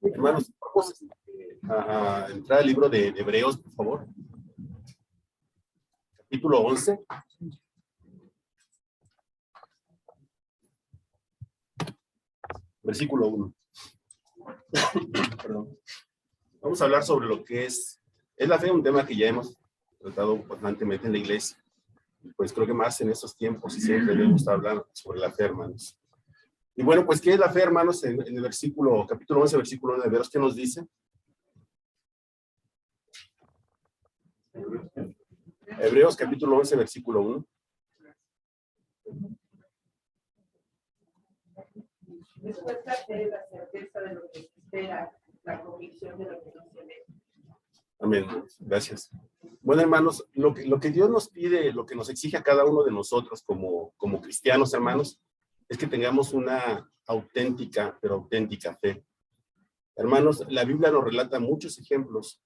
Hermanos, vamos a entrar al libro de Hebreos, por favor. Capítulo 11. Versículo 1. Perdón. Vamos a hablar sobre lo que es la fe, un tema que ya hemos tratado constantemente en la iglesia. Pues creo que más en estos tiempos y siempre debemos estar hablando sobre la fe, hermanos. Y bueno, pues, ¿qué es la fe, hermanos? En el capítulo 11, versículo 1 de Hebreos, ¿qué nos dice? Hebreos, capítulo 11, versículo 1. Después la fe, la certeza de lo que se espera, la convicción de lo que no se ve. Amén. Gracias. Bueno, hermanos, lo que Dios nos pide, lo que nos exige a cada uno de nosotros como cristianos, hermanos, es que tengamos una auténtica, pero auténtica fe. Hermanos, la Biblia nos relata muchos ejemplos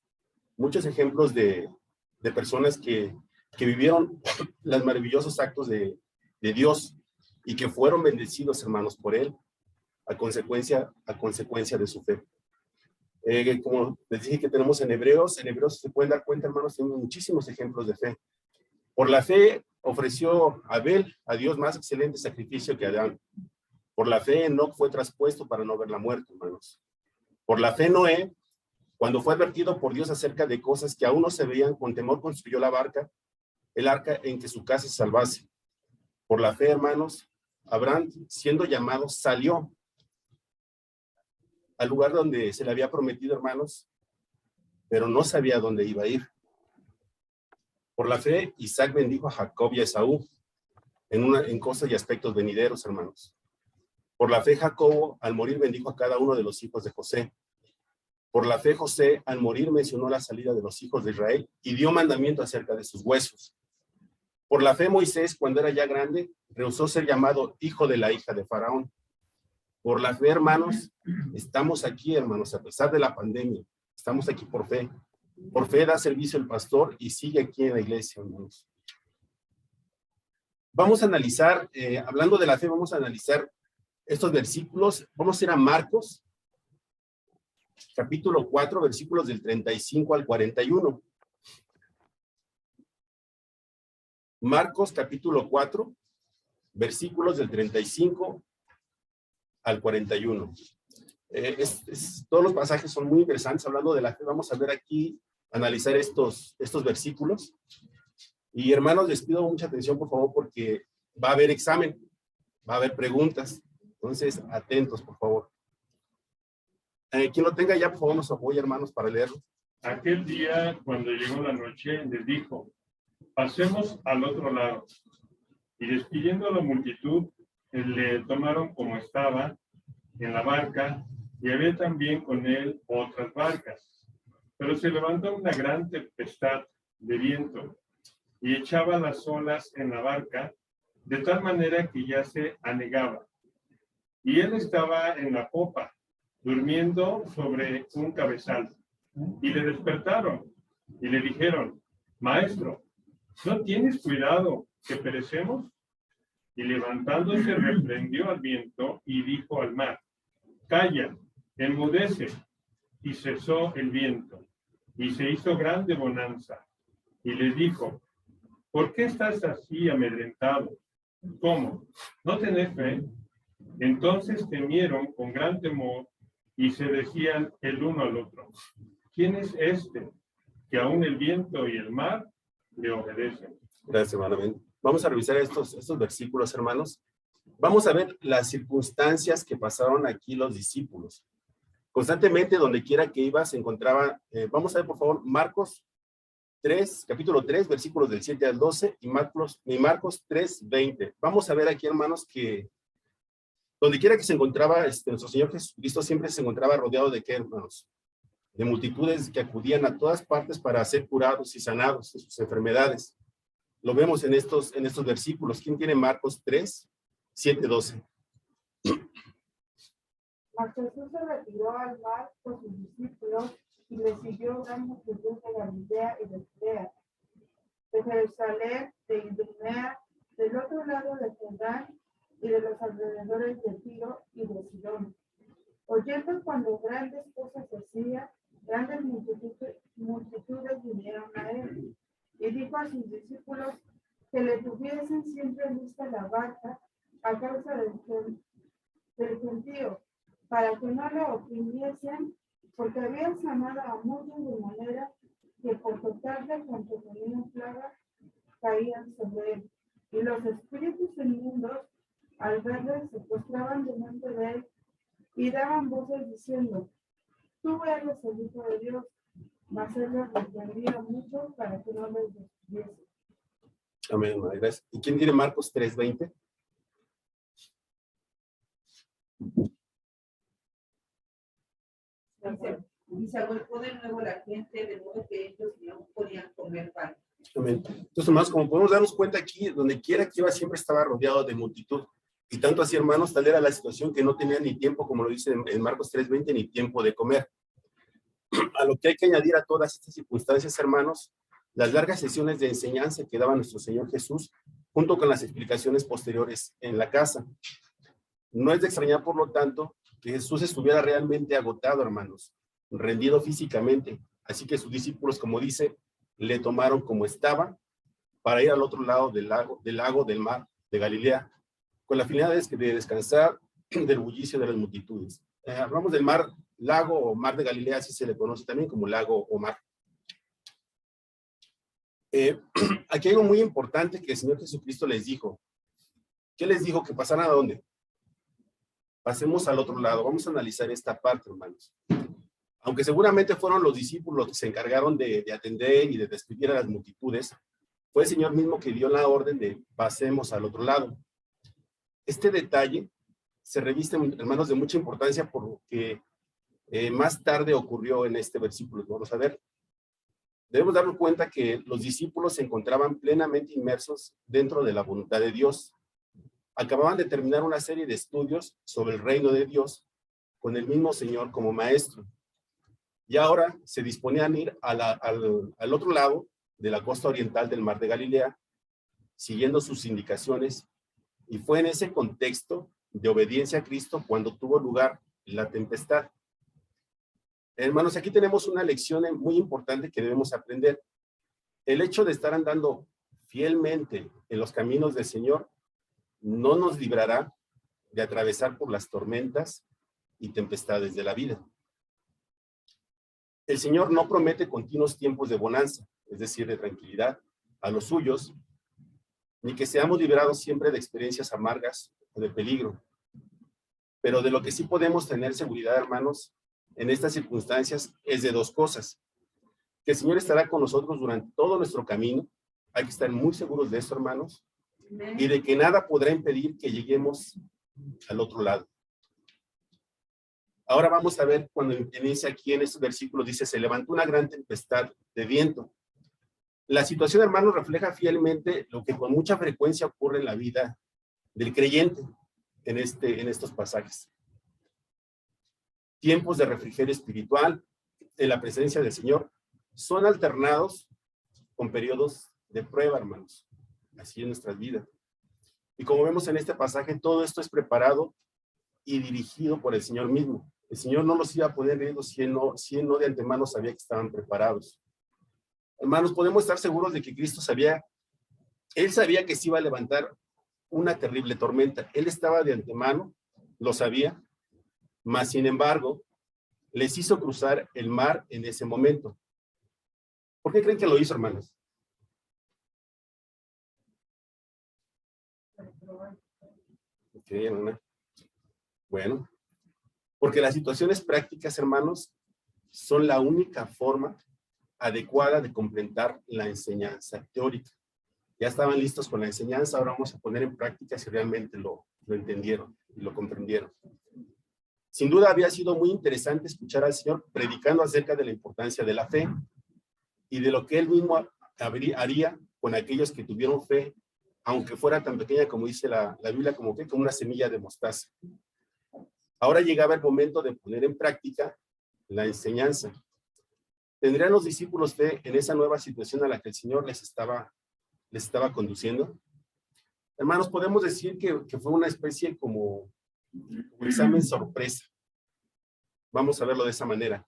de personas que vivieron los maravillosos actos de Dios y que fueron bendecidos, hermanos, por Él, a consecuencia de su fe. Como les dije que tenemos en Hebreos se pueden dar cuenta, hermanos, tenemos muchísimos ejemplos de fe. Por la fe ofreció Abel a Dios más excelente sacrificio que Adán. Por la fe Enoc fue traspuesto para no ver la muerte, hermanos. Por la fe Noé, cuando fue advertido por Dios acerca de cosas que aún no se veían, con temor construyó el arca en que su casa se salvase. Por la fe, hermanos, Abraham, siendo llamado, salió al lugar donde se le había prometido, hermanos, pero no sabía dónde iba a ir. Por la fe, Isaac bendijo a Jacob y a Esaú en cosas y aspectos venideros, hermanos. Por la fe, Jacobo, al morir, bendijo a cada uno de los hijos de José. Por la fe, José, al morir, mencionó la salida de los hijos de Israel y dio mandamiento acerca de sus huesos. Por la fe, Moisés, cuando era ya grande, rehusó ser llamado hijo de la hija de Faraón. Por la fe, hermanos, estamos aquí, hermanos, a pesar de la pandemia. Estamos aquí por fe. Por fe da servicio el pastor y sigue aquí en la iglesia, hermanos. Vamos a analizar, hablando de la fe, vamos a analizar estos versículos. Vamos a ir a Marcos, capítulo 4, versículos del 35 al 41. Marcos, capítulo 4, versículos del 35 al 41. Todos los pasajes son muy interesantes. Hablando de la fe, vamos a ver aquí, analizar estos versículos. Y hermanos, les pido mucha atención, por favor, porque va a haber examen, va a haber preguntas. Entonces, atentos, por favor. Quien lo tenga ya, por favor, nos apoya, hermanos, para leerlo. Aquel día, cuando llegó la noche, les dijo: pasemos al otro lado. Y despidiendo a la multitud, le tomaron como estaba en la barca, y había también con él otras barcas. Pero se levantó una gran tempestad de viento, y echaba las olas en la barca, de tal manera que ya se anegaba. Y él estaba en la popa, durmiendo sobre un cabezal. Y le despertaron, y le dijeron: Maestro, ¿no tienes cuidado que perecemos? Y levantándose reprendió al viento y dijo al mar: Calla, enmudece. Y cesó el viento, y se hizo grande bonanza. Y les dijo: ¿por qué estás así amedrentados? ¿Cómo? ¿No tenés fe? Entonces temieron con gran temor y se decían el uno al otro: ¿quién es este que aún el viento y el mar le obedecen? Gracias, hermano. Vamos a revisar estos versículos, hermanos. Vamos a ver las circunstancias que pasaron aquí los discípulos. Constantemente, donde quiera que iba, se encontraba, vamos a ver, por favor, Marcos 3, capítulo 3, versículos del 7 al 12, y Marcos 3, 20. Vamos a ver aquí, hermanos, que donde quiera que se encontraba, nuestro Señor Jesucristo siempre se encontraba rodeado de ¿qué, hermanos? De multitudes que acudían a todas partes para ser curados y sanados de sus enfermedades. Lo vemos en estos versículos. ¿Quién tiene Marcos 3, 7, 12? Mas Jesús se retiró al mar con sus discípulos y le siguió gran multitud de Galilea y de Judea, de Jerusalén, de Idumea, del otro lado de Jordán y de los alrededores de Tiro y de Sidón. Oyendo cuando grandes cosas hacía, grandes multitudes vinieron a él. Y dijo a sus discípulos que le tuviesen siempre lista la barca a causa del gentío, para que no lo oprimiesen, porque había sanado a muchos de manera que por tocarle cuanto tenían plaga caían sobre él. Y los espíritus inmundos, al verle, se postraban delante de él y daban voces diciendo: tú eres el Hijo de Dios. Mas él les reprendía mucho para que no les destruyese. Amén, madre, gracias. ¿Y quién tiene Marcos 3:20? Y se agolpó de nuevo la gente, de modo que ellos no podían comer pan. Amén. Entonces, hermanos, como podemos darnos cuenta aquí, donde quiera que iba siempre estaba rodeado de multitud. Y tanto así, hermanos, tal era la situación que no tenía ni tiempo, como lo dice en Marcos 3:20, ni tiempo de comer. A lo que hay que añadir a todas estas circunstancias, hermanos, las largas sesiones de enseñanza que daba nuestro Señor Jesús, junto con las explicaciones posteriores en la casa. No es de extrañar, por lo tanto, que Jesús estuviera realmente agotado, hermanos, rendido físicamente. Así que sus discípulos, como dice, le tomaron como estaba para ir al otro lado del mar de Galilea, con la finalidad de descansar del bullicio de las multitudes. Hablamos del lago o mar de Galilea, así se le conoce también como lago o mar. Aquí hay algo muy importante que el Señor Jesucristo les dijo. ¿Qué les dijo? Que pasaran a dónde. Pasemos al otro lado. Vamos a analizar esta parte, hermanos. Aunque seguramente fueron los discípulos los que se encargaron de atender y de despedir a las multitudes, fue el Señor mismo que dio la orden de pasemos al otro lado. Este detalle se reviste, hermanos, de mucha importancia porque más tarde ocurrió en este versículo. Vamos a ver. Debemos darnos cuenta que los discípulos se encontraban plenamente inmersos dentro de la voluntad de Dios. Acababan de terminar una serie de estudios sobre el reino de Dios con el mismo Señor como maestro. Y ahora se disponían a ir al otro lado de la costa oriental del mar de Galilea, siguiendo sus indicaciones, y fue en ese contexto de obediencia a Cristo cuando tuvo lugar la tempestad. Hermanos, aquí tenemos una lección muy importante que debemos aprender. El hecho de estar andando fielmente en los caminos del Señor no nos librará de atravesar por las tormentas y tempestades de la vida. El Señor no promete continuos tiempos de bonanza, es decir, de tranquilidad, a los suyos, ni que seamos liberados siempre de experiencias amargas o de peligro. Pero de lo que sí podemos tener seguridad, hermanos, en estas circunstancias es de dos cosas. Que el Señor estará con nosotros durante todo nuestro camino. Hay que estar muy seguros de esto, hermanos. Y de que nada podrá impedir que lleguemos al otro lado. Ahora vamos a ver cuando inicia aquí en estos versículos, dice, se levantó una gran tempestad de viento. La situación, hermanos, refleja fielmente lo que con mucha frecuencia ocurre en la vida del creyente en estos pasajes. Tiempos de refrigerio espiritual en la presencia del Señor son alternados con periodos de prueba, hermanos. Así en nuestras vidas. Y como vemos en este pasaje, todo esto es preparado y dirigido por el Señor mismo. El Señor no los iba a poner en riesgo si él no de antemano sabía que estaban preparados. Hermanos, podemos estar seguros de que Cristo él sabía que se iba a levantar una terrible tormenta. Él estaba de antemano, lo sabía, mas sin embargo, les hizo cruzar el mar en ese momento. ¿Por qué creen que lo hizo, hermanos? Okay, bueno, porque las situaciones prácticas, hermanos, son la única forma adecuada de completar la enseñanza teórica. Ya estaban listos con la enseñanza, ahora vamos a poner en práctica si realmente lo entendieron y lo comprendieron. Sin duda había sido muy interesante escuchar al Señor predicando acerca de la importancia de la fe y de lo que Él mismo haría con aquellos que tuvieron fe, aunque fuera tan pequeña como dice la Biblia, como una semilla de mostaza. Ahora llegaba el momento de poner en práctica la enseñanza. ¿Tendrían los discípulos fe en esa nueva situación a la que el Señor les estaba conduciendo? Hermanos, podemos decir que fue una especie como examen sorpresa. Vamos a verlo de esa manera.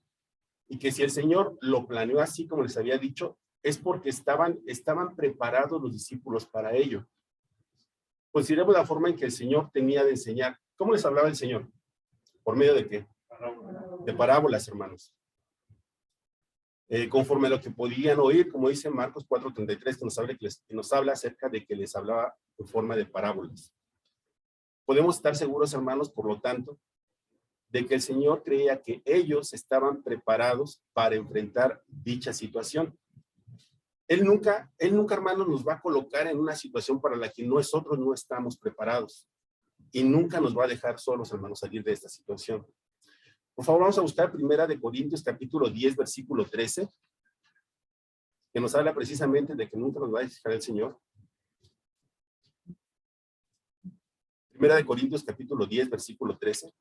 Y que si el Señor lo planeó así como les había dicho, es porque estaban preparados los discípulos para ello. Consideremos la forma en que el Señor tenía de enseñar. ¿Cómo les hablaba el Señor? ¿Por medio de qué? De parábolas, hermanos. Conforme a lo que podían oír, como dice Marcos 4:33, que nos habla acerca de que les hablaba en forma de parábolas. Podemos estar seguros, hermanos, por lo tanto, de que el Señor creía que ellos estaban preparados para enfrentar dicha situación. Él nunca, hermanos, nos va a colocar en una situación para la que nosotros no estamos preparados. Y nunca nos va a dejar solos, hermanos, salir de esta situación. Por favor, vamos a buscar 1 Corintios capítulo 10, versículo 13, que nos habla precisamente de que nunca nos va a dejar el Señor. 1 Corintios capítulo 10, versículo 13.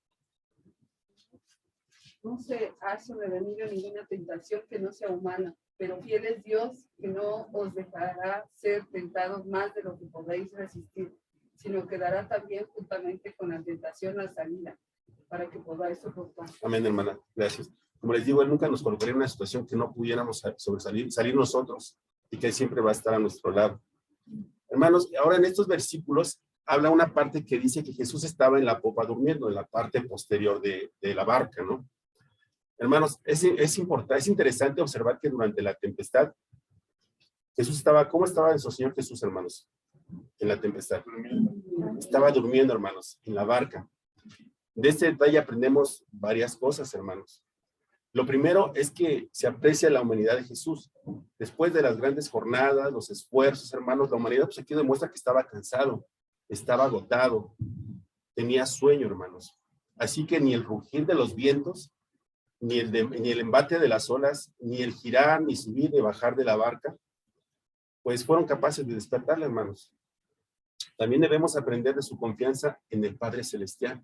No se ha sobrevenido ninguna tentación que no sea humana, pero fiel es Dios, que no os dejará ser tentados más de lo que podéis resistir, sino que dará también juntamente con la tentación la salida, para que podáis soportar. Amén, hermana. Gracias. Como les digo, Él nunca nos colocaría en una situación que no pudiéramos salir nosotros, y que Él siempre va a estar a nuestro lado. Hermanos, ahora en estos versículos habla una parte que dice que Jesús estaba en la popa durmiendo, en la parte posterior de la barca, ¿no? Hermanos, es interesante observar que durante la tempestad, Jesús estaba, ¿cómo estaba nuestro Señor Jesús, hermanos? En la tempestad. Estaba durmiendo, hermanos, en la barca. De este detalle aprendemos varias cosas, hermanos. Lo primero es que se aprecia la humanidad de Jesús. Después de las grandes jornadas, los esfuerzos, hermanos, la humanidad pues aquí demuestra que estaba cansado, estaba agotado, tenía sueño, hermanos. Así que ni el rugir de los vientos, ni el embate de las olas, ni el girar, ni subir, ni bajar de la barca, pues fueron capaces de despertarle, hermanos. También debemos aprender de su confianza en el Padre Celestial.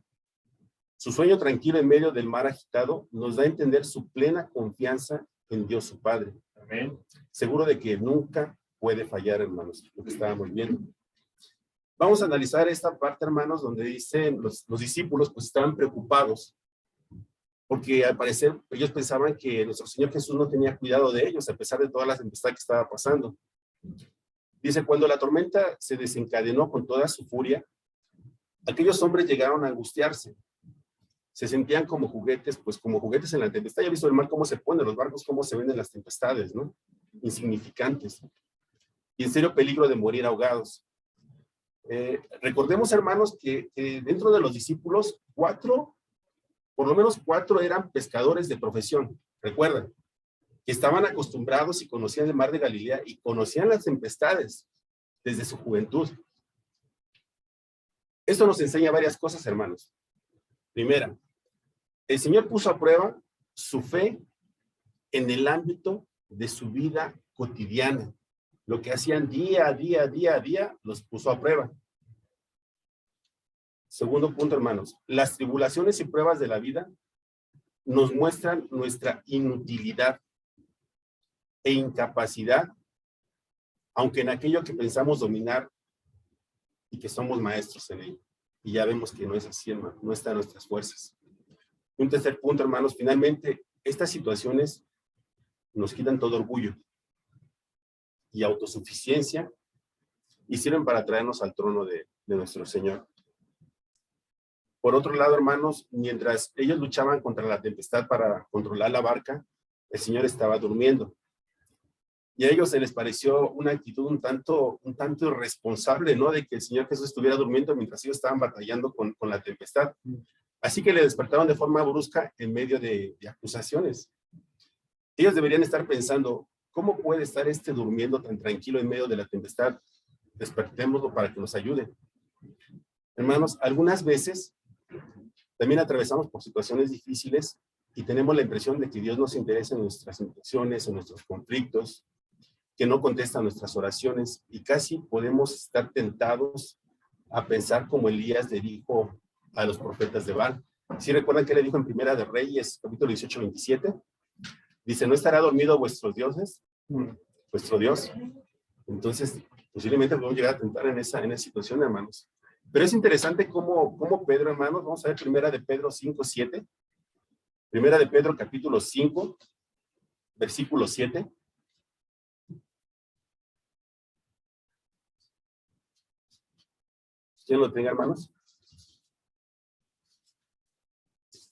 Su sueño tranquilo en medio del mar agitado nos da a entender su plena confianza en Dios su Padre. Amén. Seguro de que nunca puede fallar, hermanos, lo que estábamos viendo. Vamos a analizar esta parte, hermanos, donde dicen los discípulos pues estaban preocupados porque al parecer ellos pensaban que nuestro Señor Jesús no tenía cuidado de ellos a pesar de toda la tempestad que estaba pasando. Dice, cuando la tormenta se desencadenó con toda su furia, aquellos hombres llegaron a angustiarse. Se sentían como juguetes, pues como juguetes en la tempestad. Ya he visto el mar cómo se pone, los barcos cómo se ven en las tempestades, ¿no? Insignificantes. Y en serio peligro de morir ahogados. Recordemos, hermanos, que dentro de los discípulos, por lo menos cuatro eran pescadores de profesión. Recuerden, que estaban acostumbrados y conocían el mar de Galilea y conocían las tempestades desde su juventud. Esto nos enseña varias cosas, hermanos. Primera, el Señor puso a prueba su fe en el ámbito de su vida cotidiana. Lo que hacían día a día, los puso a prueba. Segundo punto, hermanos, las tribulaciones y pruebas de la vida nos muestran nuestra inutilidad e incapacidad, aunque en aquello que pensamos dominar y que somos maestros en ello. Y ya vemos que no es así, hermano, no está en nuestras fuerzas. Un tercer punto, hermanos, finalmente, estas situaciones nos quitan todo orgullo y autosuficiencia y sirven para traernos al trono de nuestro Señor. Por otro lado, hermanos, mientras ellos luchaban contra la tempestad para controlar la barca, el Señor estaba durmiendo. Y a ellos se les pareció una actitud un tanto irresponsable, ¿no? De que el Señor Jesús estuviera durmiendo mientras ellos estaban batallando con la tempestad. Así que le despertaron de forma brusca en medio de acusaciones. Ellos deberían estar pensando, ¿cómo puede estar durmiendo tan tranquilo en medio de la tempestad? Despertémoslo para que nos ayude. Hermanos, algunas veces también atravesamos por situaciones difíciles y tenemos la impresión de que Dios no se interesa en nuestras intenciones, en nuestros conflictos, que no contesta nuestras oraciones y casi podemos estar tentados a pensar como Elías le dijo a los profetas de Baal. ¿Sí recuerdan que le dijo en Primera de Reyes, capítulo 18-27? Dice, ¿no estará dormido vuestros dioses? Vuestro Dios. Entonces, posiblemente podemos llegar a tentar en esa situación, hermanos. Pero es interesante cómo Pedro, hermanos, vamos a ver Primera de Pedro 5:7, Primera de Pedro, capítulo 5, versículo 7. ¿Quién lo tenga, hermanos?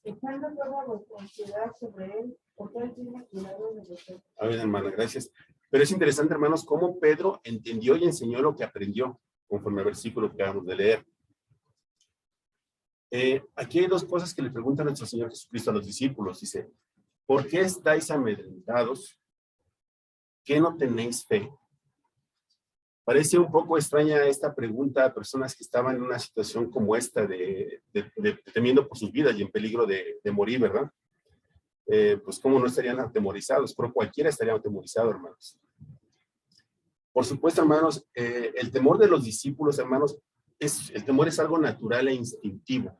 Echando toda vuestra ansiedad sobre él, porque él tiene cuidado de vosotros. A ver, hermana, gracias. Pero es interesante, hermanos, cómo Pedro entendió y enseñó lo que aprendió, conforme al versículo que acabamos de leer. Aquí hay dos cosas que le pregunta nuestro Señor Jesucristo a los discípulos. Dice, ¿por qué estáis amedrentados? ¿Qué no tenéis fe? Parece un poco extraña esta pregunta a personas que estaban en una situación como esta, temiendo por sus vidas y en peligro de morir, ¿verdad? Pues cómo no estarían atemorizados, pero cualquiera estaría atemorizado, hermanos. Por supuesto, hermanos, el temor de los discípulos, hermanos, el temor es algo natural e instintivo.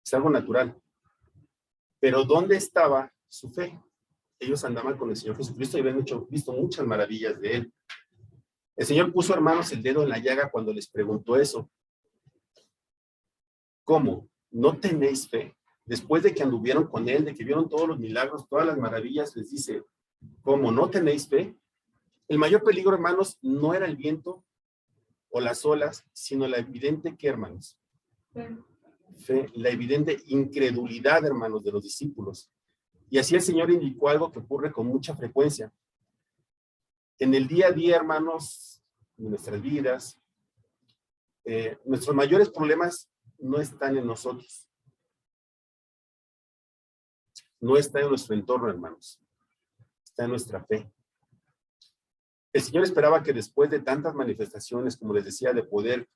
Es algo natural. Pero ¿dónde estaba su fe? Ellos andaban con el Señor Jesucristo y habían visto muchas maravillas de él. El Señor puso, hermanos, el dedo en la llaga cuando les preguntó eso. ¿Cómo? ¿No tenéis fe? Después de que anduvieron con él, de que vieron todos los milagros, todas las maravillas, les dice, ¿cómo? ¿No tenéis fe? El mayor peligro, hermanos, no era el viento o las olas, sino la evidente, ¿qué, hermanos? Fe, la evidente incredulidad, hermanos, de los discípulos. Y así el Señor indicó algo que ocurre con mucha frecuencia. En el día a día, hermanos, en nuestras vidas, nuestros mayores problemas no están en nosotros. No está en nuestro entorno, hermanos. Está en nuestra fe. El Señor esperaba que después de tantas manifestaciones, como les decía, de poder,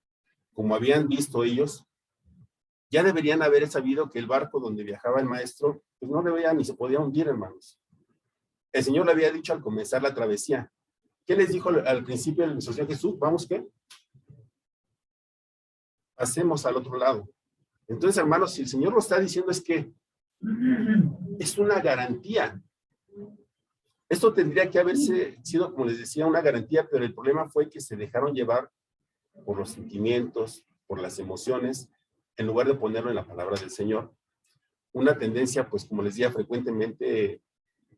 como habían visto ellos, ya deberían haber sabido que el barco donde viajaba el maestro, pues no debía ni se podía hundir, hermanos. El Señor le había dicho al comenzar la travesía. ¿Qué les dijo al principio del Señor Jesús? ¿Vamos qué? Hacemos al otro lado. Entonces, hermanos, si el Señor lo está diciendo es que es una garantía. Esto tendría que haberse sido, como les decía, una garantía, pero el problema fue que se dejaron llevar por los sentimientos, por las emociones, en lugar de ponerlo en la palabra del Señor. Una tendencia, pues, como les decía, frecuentemente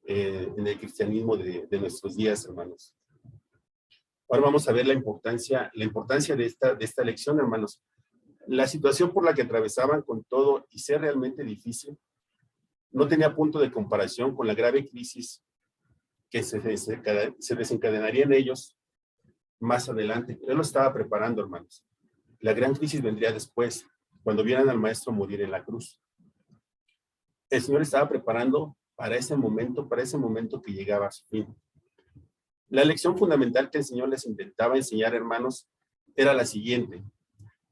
en el cristianismo de nuestros días, hermanos. Ahora vamos a ver la importancia de esta lección, hermanos. La situación por la que atravesaban con todo y ser realmente difícil, no tenía punto de comparación con la grave crisis que se desencadenaría en ellos más adelante. Él lo estaba preparando, hermanos. La gran crisis vendría después, cuando vieran al maestro morir en la cruz. El Señor estaba preparando para ese momento que llegaba a su fin. La lección fundamental que el Señor les intentaba enseñar, hermanos, era la siguiente.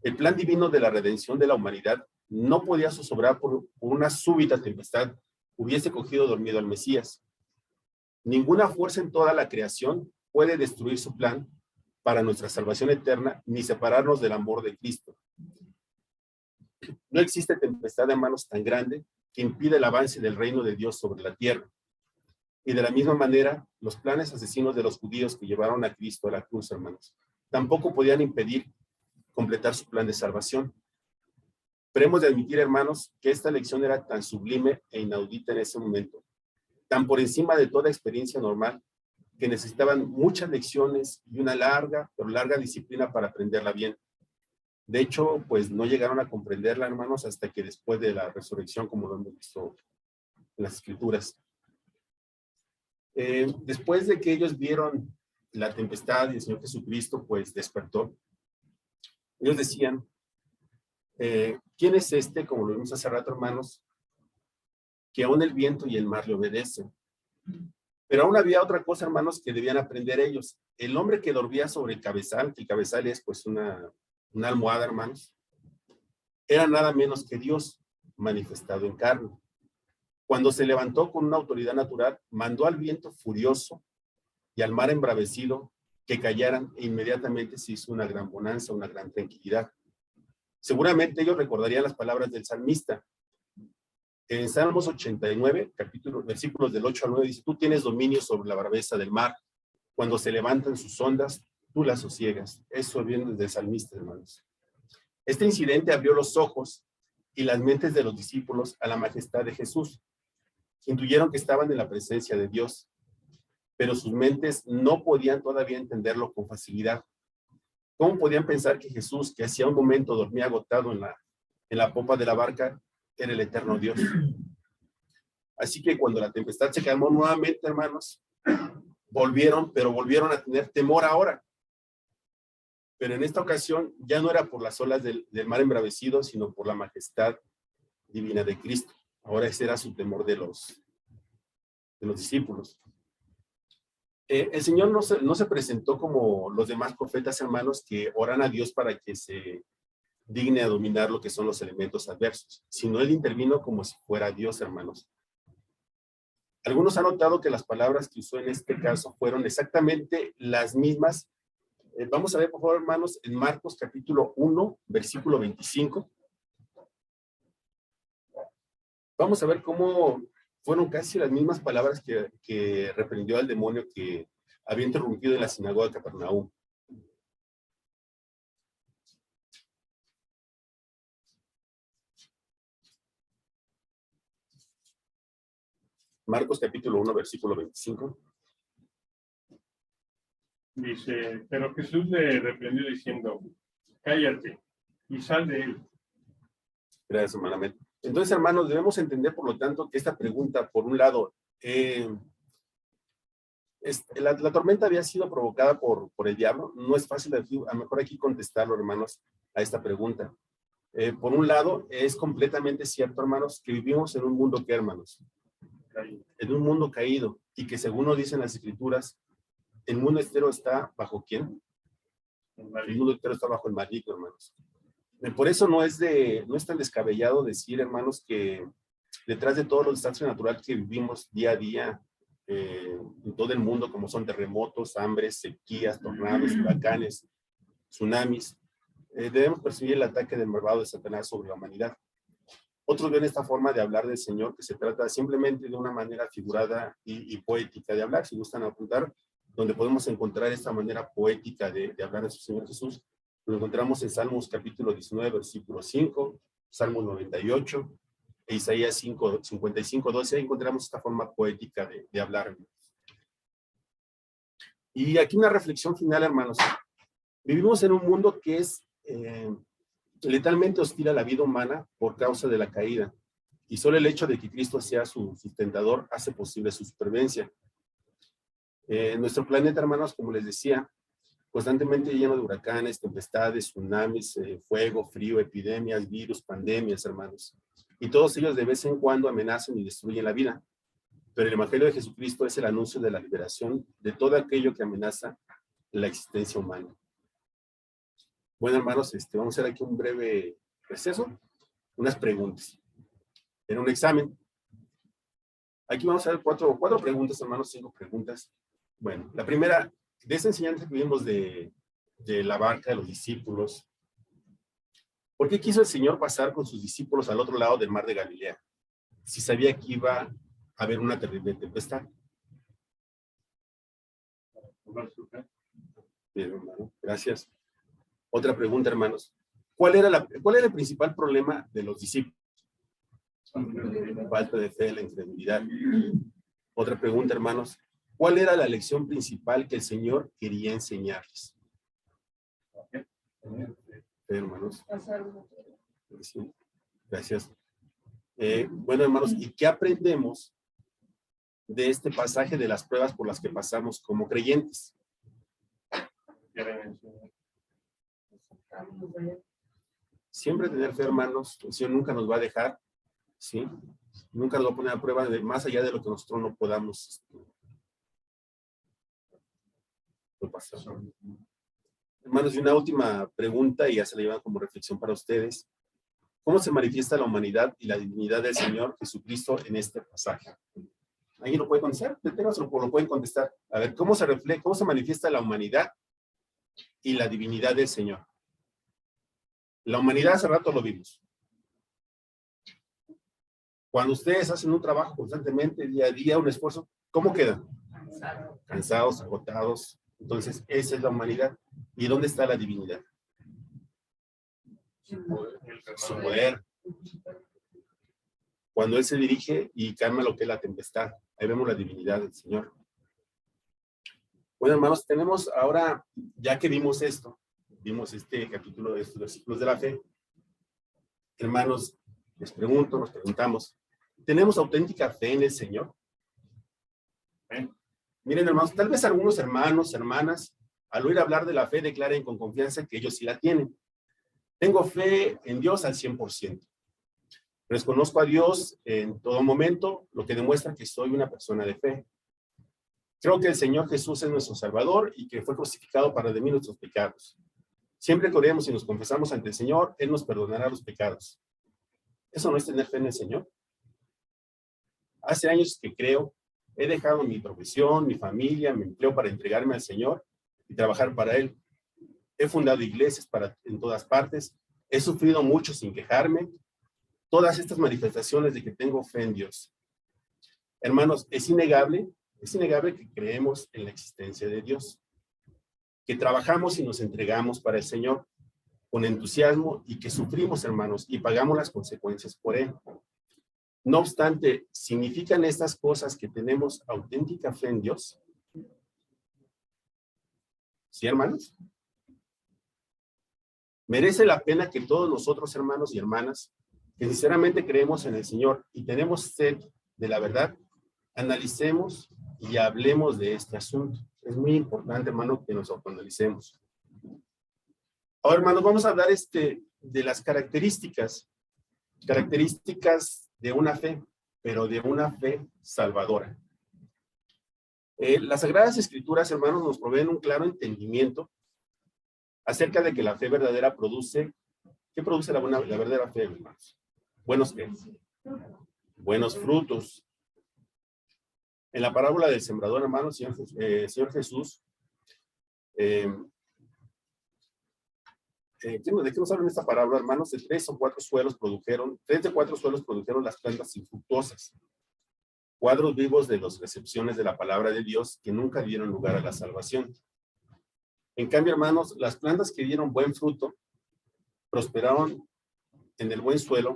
El plan divino de la redención de la humanidad no podía zozobrar por una súbita tempestad hubiese cogido dormido al Mesías. Ninguna fuerza en toda la creación puede destruir su plan para nuestra salvación eterna ni separarnos del amor de Cristo. No existe tempestad, hermanos, tan grande que impida el avance del reino de Dios sobre la tierra. Y de la misma manera, los planes asesinos de los judíos que llevaron a Cristo a la cruz, hermanos, tampoco podían impedir completar su plan de salvación. Pero hemos de admitir, hermanos, que esta lección era tan sublime e inaudita en ese momento, tan por encima de toda experiencia normal, que necesitaban muchas lecciones y una larga, pero larga disciplina para aprenderla bien. De hecho, pues no llegaron a comprenderla, hermanos, hasta que después de la resurrección, como lo hemos visto en las Escrituras. Después de que ellos vieron la tempestad y el Señor Jesucristo, pues despertó. Ellos decían, ¿quién es este, como lo vimos hace rato, hermanos, que aún el viento y el mar le obedecen? Pero aún había otra cosa, hermanos, que debían aprender ellos. El hombre que dormía sobre el cabezal, que el cabezal es pues una almohada, hermanos, era nada menos que Dios manifestado en carne. Cuando se levantó con una autoridad natural, mandó al viento furioso y al mar embravecido que callaran e inmediatamente se hizo una gran bonanza, una gran tranquilidad. Seguramente ellos recordarían las palabras del salmista. En Salmos 89, versículos del 8 al 9, dice, tú tienes dominio sobre la braveza del mar. Cuando se levantan sus ondas, tú las sosiegas. Eso viene desde el salmista, hermanos. Este incidente abrió los ojos y las mentes de los discípulos a la majestad de Jesús. Intuyeron que estaban en la presencia de Dios, pero sus mentes no podían todavía entenderlo con facilidad. ¿Cómo podían pensar que Jesús, que hacía un momento dormía agotado en la popa de la barca, era el eterno Dios? Así que cuando la tempestad se calmó nuevamente, hermanos, volvieron a tener temor ahora. Pero en esta ocasión ya no era por las olas del mar embravecido, sino por la majestad divina de Cristo. Ahora ese era su temor de los discípulos. El Señor no se presentó como los demás profetas, hermanos, que oran a Dios para que se digne a dominar lo que son los elementos adversos, sino Él intervino como si fuera Dios, hermanos. Algunos han notado que las palabras que usó en este caso fueron exactamente las mismas. Vamos a ver, por favor, hermanos, en Marcos capítulo 1, versículo 25. Vamos a ver cómo fueron casi las mismas palabras que reprendió al demonio que había interrumpido en la sinagoga de Capernaum. Marcos capítulo 1, versículo 25. Dice, pero Jesús le reprendió diciendo, cállate y sal de él. Gracias, hermana. Entonces, hermanos, debemos entender, por lo tanto, que esta pregunta, por un lado, la tormenta había sido provocada por el diablo. No es fácil, a lo mejor aquí contestarlo, hermanos, a esta pregunta. Por un lado, es completamente cierto, hermanos, que vivimos en un mundo que, hermanos, en un mundo caído, y que según nos dicen las Escrituras, el mundo entero está bajo ¿quién? El mundo entero está bajo el maligno, hermanos. Por eso no es tan descabellado decir, hermanos, que detrás de todos los desastres naturales que vivimos día a día en todo el mundo, como son terremotos, hambres, sequías, tornados, huracanes, tsunamis, debemos percibir el ataque del malvado de Satanás sobre la humanidad. Otros ven esta forma de hablar del Señor, que se trata simplemente de una manera figurada y poética de hablar. Si gustan apuntar, donde podemos encontrar esta manera poética de hablar de su Señor Jesús, lo encontramos en Salmos capítulo 19, versículo 5, Salmos 98, e Isaías 55, 12, ahí encontramos esta forma poética de hablar. Y aquí una reflexión final, hermanos. Vivimos en un mundo que es letalmente hostil a la vida humana por causa de la caída, y solo el hecho de que Cristo sea su sustentador hace posible su supervivencia. Nuestro planeta, hermanos, como les decía, constantemente lleno de huracanes, tempestades, tsunamis, fuego, frío, epidemias, virus, pandemias, hermanos. Y todos ellos de vez en cuando amenazan y destruyen la vida. Pero el Evangelio de Jesucristo es el anuncio de la liberación de todo aquello que amenaza la existencia humana. Bueno, hermanos, vamos a hacer aquí un breve receso, unas preguntas. En un examen. Aquí vamos a ver cuatro preguntas, hermanos, 5 preguntas. Bueno, la primera, de esa enseñanza que vimos de la barca de los discípulos, ¿por qué quiso el Señor pasar con sus discípulos al otro lado del mar de Galilea, si sabía que iba a haber una terrible tempestad? Bien, hermano, gracias. Otra pregunta, hermanos. ¿Cuál era el principal problema de los discípulos? Falta de fe, la incredulidad. Otra pregunta, hermanos. ¿Cuál era la lección principal que el Señor quería enseñarles? Hermanos. Sí, gracias. Bueno, hermanos, ¿y qué aprendemos de este pasaje de las pruebas por las que pasamos como creyentes? Siempre tener fe, hermanos. El Señor nunca nos va a dejar, ¿sí? Nunca nos va a poner a prueba más allá de lo que nosotros no podamos pasar. Hermanos, y una última pregunta, y ya se la llevan como reflexión para ustedes. ¿Cómo se manifiesta la humanidad y la divinidad del Señor Jesucristo en este pasaje? ¿Alguien lo puede contestar? Lo pueden contestar. A ver, ¿cómo se manifiesta la humanidad y la divinidad del Señor? La humanidad hace rato lo vimos. Cuando ustedes hacen un trabajo constantemente, día a día, un esfuerzo, ¿cómo quedan? Cansados, agotados. Entonces, esa es la humanidad. ¿Y dónde está la divinidad? Su poder. cuando Él se dirige y calma lo que es la tempestad. Ahí vemos la divinidad del Señor. Bueno, hermanos, tenemos ahora, ya que vimos esto, vimos este capítulo de estos versículos de la fe, hermanos, les pregunto, nos preguntamos, ¿tenemos auténtica fe en el Señor? Miren, hermanos, tal vez algunos hermanos, hermanas, al oír hablar de la fe, declaren con confianza que ellos sí la tienen. Tengo fe en Dios al 100%. Reconozco a Dios en todo momento, lo que demuestra que soy una persona de fe. Creo que el Señor Jesús es nuestro Salvador y que fue crucificado para redimir nuestros pecados. Siempre que oremos y nos confesamos ante el Señor, Él nos perdonará los pecados. ¿Eso no es tener fe en el Señor? Hace años que creo, he dejado mi profesión, mi familia, mi empleo para entregarme al Señor y trabajar para Él. He fundado iglesias en todas partes, he sufrido mucho sin quejarme. Todas estas manifestaciones de que tengo fe en Dios. Hermanos, es innegable que creemos en la existencia de Dios, que trabajamos y nos entregamos para el Señor con entusiasmo y que sufrimos, hermanos, y pagamos las consecuencias por Él. No obstante, ¿significan estas cosas que tenemos auténtica fe en Dios? ¿Sí, hermanos? Merece la pena que todos nosotros, hermanos y hermanas, que sinceramente creemos en el Señor y tenemos sed de la verdad, analicemos y hablemos de este asunto. Es muy importante, hermano, que nos autoanalicemos. Ahora, hermanos, vamos a hablar de las características de una fe, pero de una fe salvadora. Las Sagradas Escrituras, hermanos, nos proveen un claro entendimiento acerca de que la fe verdadera produce, ¿qué produce la verdadera fe, hermanos? Buenos frutos. En la parábola del sembrador, hermanos, Señor Jesús, ¿de qué nos habla en esta parábola, hermanos? De 3 de 4 suelos produjeron las plantas infructuosas, cuadros vivos de las recepciones de la palabra de Dios que nunca dieron lugar a la salvación. En cambio, hermanos, las plantas que dieron buen fruto prosperaron en el buen suelo,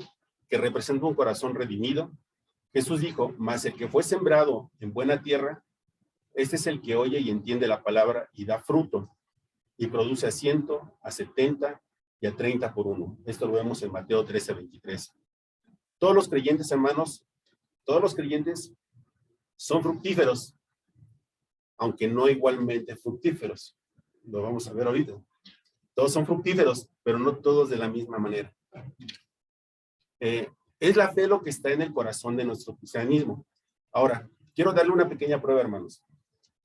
que representa un corazón redimido. Jesús dijo, mas el que fue sembrado en buena tierra, este es el que oye y entiende la palabra y da fruto, y produce a 100, a 70 y a 30 por uno. Esto lo vemos en Mateo 13:23. Todos los creyentes, hermanos, todos los creyentes son fructíferos, aunque no igualmente fructíferos. Lo vamos a ver ahorita. Todos son fructíferos, pero no todos de la misma manera. Es la fe lo que está en el corazón de nuestro cristianismo. Ahora, quiero darle una pequeña prueba, hermanos,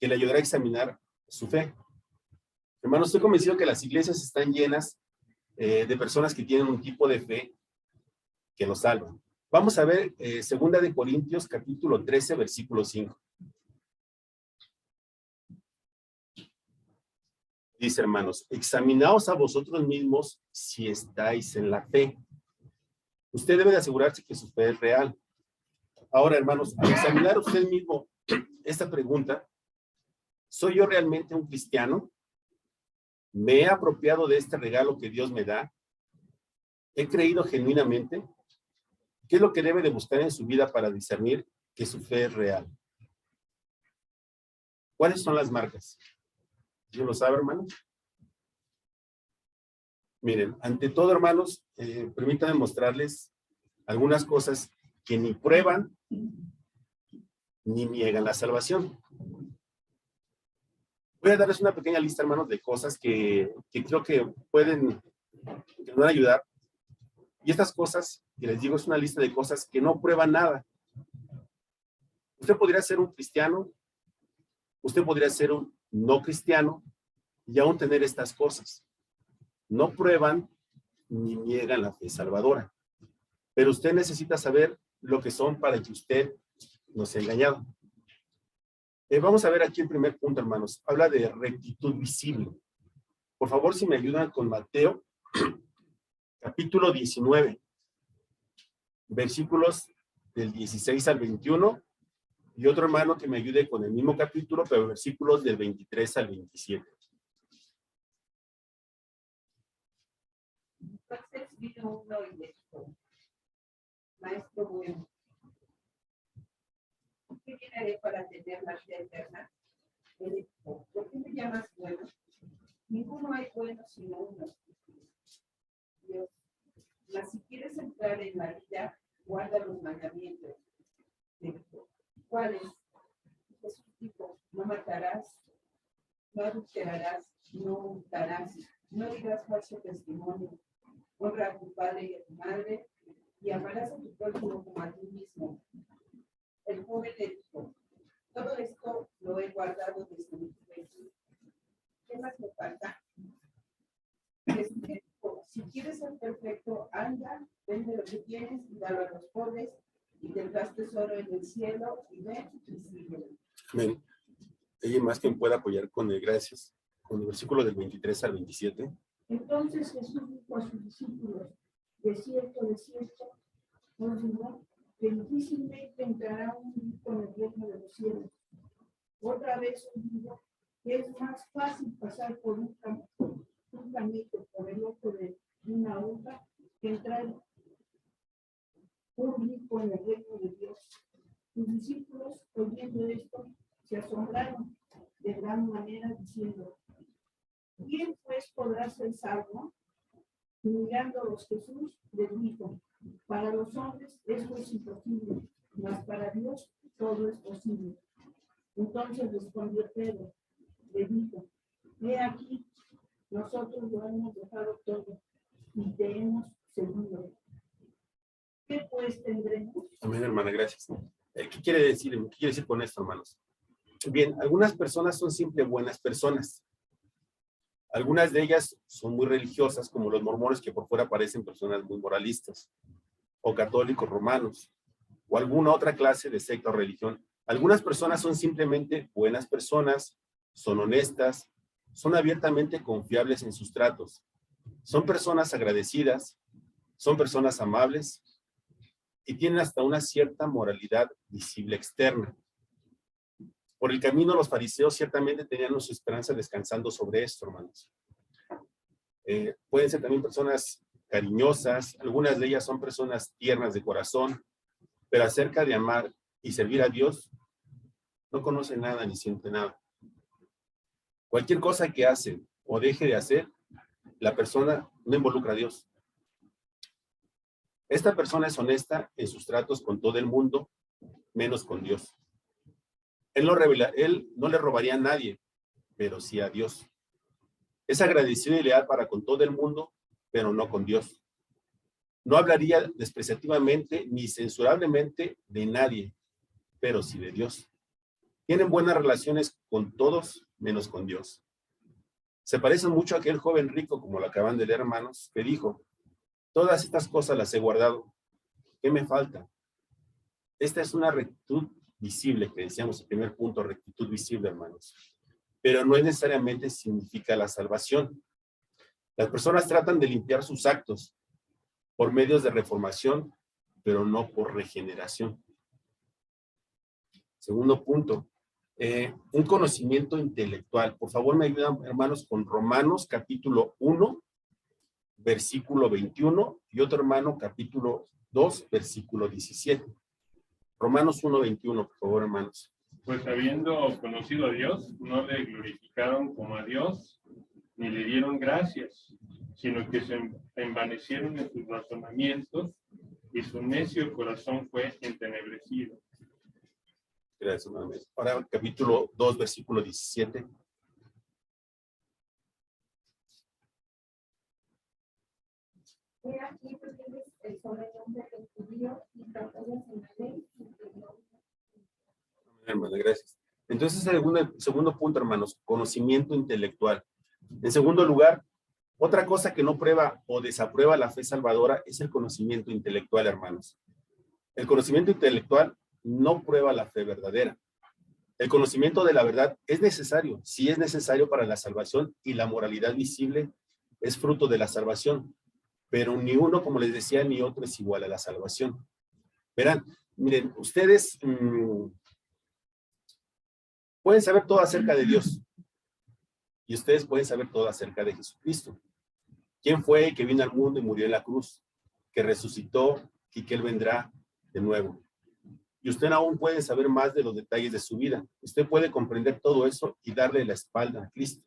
que le ayudará a examinar su fe. Hermanos, estoy convencido que las iglesias están llenas de personas que tienen un tipo de fe que los salva. Vamos a ver 2 de Corintios, capítulo 13, versículo 5. Dice, hermanos, examinaos a vosotros mismos si estáis en la fe. Usted debe de asegurarse que su fe es real. Ahora, hermanos, al examinar usted mismo esta pregunta, ¿soy yo realmente un cristiano? ¿Me he apropiado de este regalo que Dios me da? ¿He creído genuinamente? ¿Qué es lo que debe de buscar en su vida para discernir que su fe es real? ¿Cuáles son las marcas? ¿Yo lo sabe, hermano? Miren, ante todo, hermanos, permítanme mostrarles algunas cosas que ni prueban ni niegan la salvación. Voy a darles una pequeña lista, hermanos, de cosas que creo que nos van a ayudar. Y estas cosas, que les digo, es una lista de cosas que no prueban nada. Usted podría ser un cristiano, usted podría ser un no cristiano y aún tener estas cosas. No prueban ni niegan la fe salvadora. Pero usted necesita saber lo que son para que usted no sea engañado. Vamos a ver aquí el primer punto, hermanos. Habla de rectitud visible. Por favor, si me ayudan con Mateo, capítulo 19, versículos del 16 al 21, y otro hermano que me ayude con el mismo capítulo, pero versículos del 23 al 27. Entonces vino uno y le dijo, maestro bueno, ¿qué haré para tener la vida eterna? Él dijo, ¿por qué me llamas bueno? Ninguno hay bueno sino uno, Dios. Mas si quieres entrar en la vida, guarda los mandamientos. Le dijo, ¿cuáles? Jesús dijo, no matarás, no adulterarás, no hurtarás, no dirás falso testimonio, honra a tu padre y a tu madre, y amarás a tu prójimo como a ti mismo. El joven le dijo, todo esto lo he guardado desde mi juventud. ¿Qué más me falta? Jesús le dijo, si quieres ser perfecto, anda, vende lo que tienes y dalo a los pobres, y tendrás tesoro en el cielo, y ven y sígueme. Amén. ¿Alguien más que me pueda apoyar con el gracias? Con el versículo del 23 al 27. Entonces Jesús dijo a sus discípulos, de cierto, os digo que difícilmente entrará un rico en el reino de los cielos. Otra vez os digo que es más fácil pasar por un camello por el ojo de una aguja que entrar un rico en el reino de Dios. Sus discípulos, oyendo esto, se asombraron de gran manera, diciendo, ¿quién pues podrá ser salvo? Y mirándolos Jesús les dijo, para los hombres esto es imposible, mas para Dios todo es posible. Entonces respondió Pedro, le dijo, he aquí, nosotros lo hemos dejado todo y te hemos seguido. ¿Qué pues tendremos? Amén, hermana, gracias. ¿Qué quiere decir? ¿Qué quiere decir con esto, hermanos? Bien, algunas personas son simples buenas personas. Algunas de ellas son muy religiosas, como los mormones, que por fuera parecen personas muy moralistas, o católicos romanos, o alguna otra clase de secta o religión. Algunas personas son simplemente buenas personas, son honestas, son abiertamente confiables en sus tratos, son personas agradecidas, son personas amables y tienen hasta una cierta moralidad visible externa. Por el camino, los fariseos ciertamente tenían su esperanza descansando sobre esto, hermanos. Pueden ser también personas cariñosas, algunas de ellas son personas tiernas de corazón, pero acerca de amar y servir a Dios, no conocen nada ni sienten nada. Cualquier cosa que hace o deje de hacer, la persona no involucra a Dios. Esta persona es honesta en sus tratos con todo el mundo, menos con Dios. Él no le robaría a nadie, pero sí a Dios. Es agradecido y leal para con todo el mundo, pero no con Dios. No hablaría despreciativamente ni censurablemente de nadie, pero sí de Dios. Tienen buenas relaciones con todos, menos con Dios. Se parecen mucho a aquel joven rico, como lo acaban de leer, hermanos, que dijo, todas estas cosas las he guardado. ¿Qué me falta? Esta es una rectitud visible, que decíamos el primer punto, rectitud visible, hermanos. Pero no necesariamente significa la salvación. Las personas tratan de limpiar sus actos por medios de reformación, pero no por regeneración. Segundo punto, un conocimiento intelectual. Por favor, me ayudan, hermanos, con Romanos capítulo 1, versículo 21, y otro hermano capítulo 2, versículo 17. Romanos 1, 21, por favor, hermanos. Pues habiendo conocido a Dios, no le glorificaron como a Dios, ni le dieron gracias, sino que se envanecieron en sus razonamientos, y su necio corazón fue entenebrecido. Gracias, hermano. Ahora, capítulo 2, versículo 17. He aquí, pues, el sobrenombre del judío y batallas en la ley. Hermano, gracias. Entonces, segundo punto, hermanos, conocimiento intelectual. En segundo lugar, otra cosa que no prueba o desaprueba la fe salvadora es el conocimiento intelectual, hermanos. El conocimiento intelectual no prueba la fe verdadera. El conocimiento de la verdad es necesario, sí es necesario para la salvación, y la moralidad visible es fruto de la salvación, pero ni uno, como les decía, ni otro es igual a la salvación. Verán, miren, ustedes pueden saber todo acerca de Dios, y ustedes pueden saber todo acerca de Jesucristo. ¿Quién fue que vino al mundo y murió en la cruz? Que resucitó y que Él vendrá de nuevo. y usted aún puede saber más de los detalles de su vida. Usted puede comprender todo eso y darle la espalda a Cristo.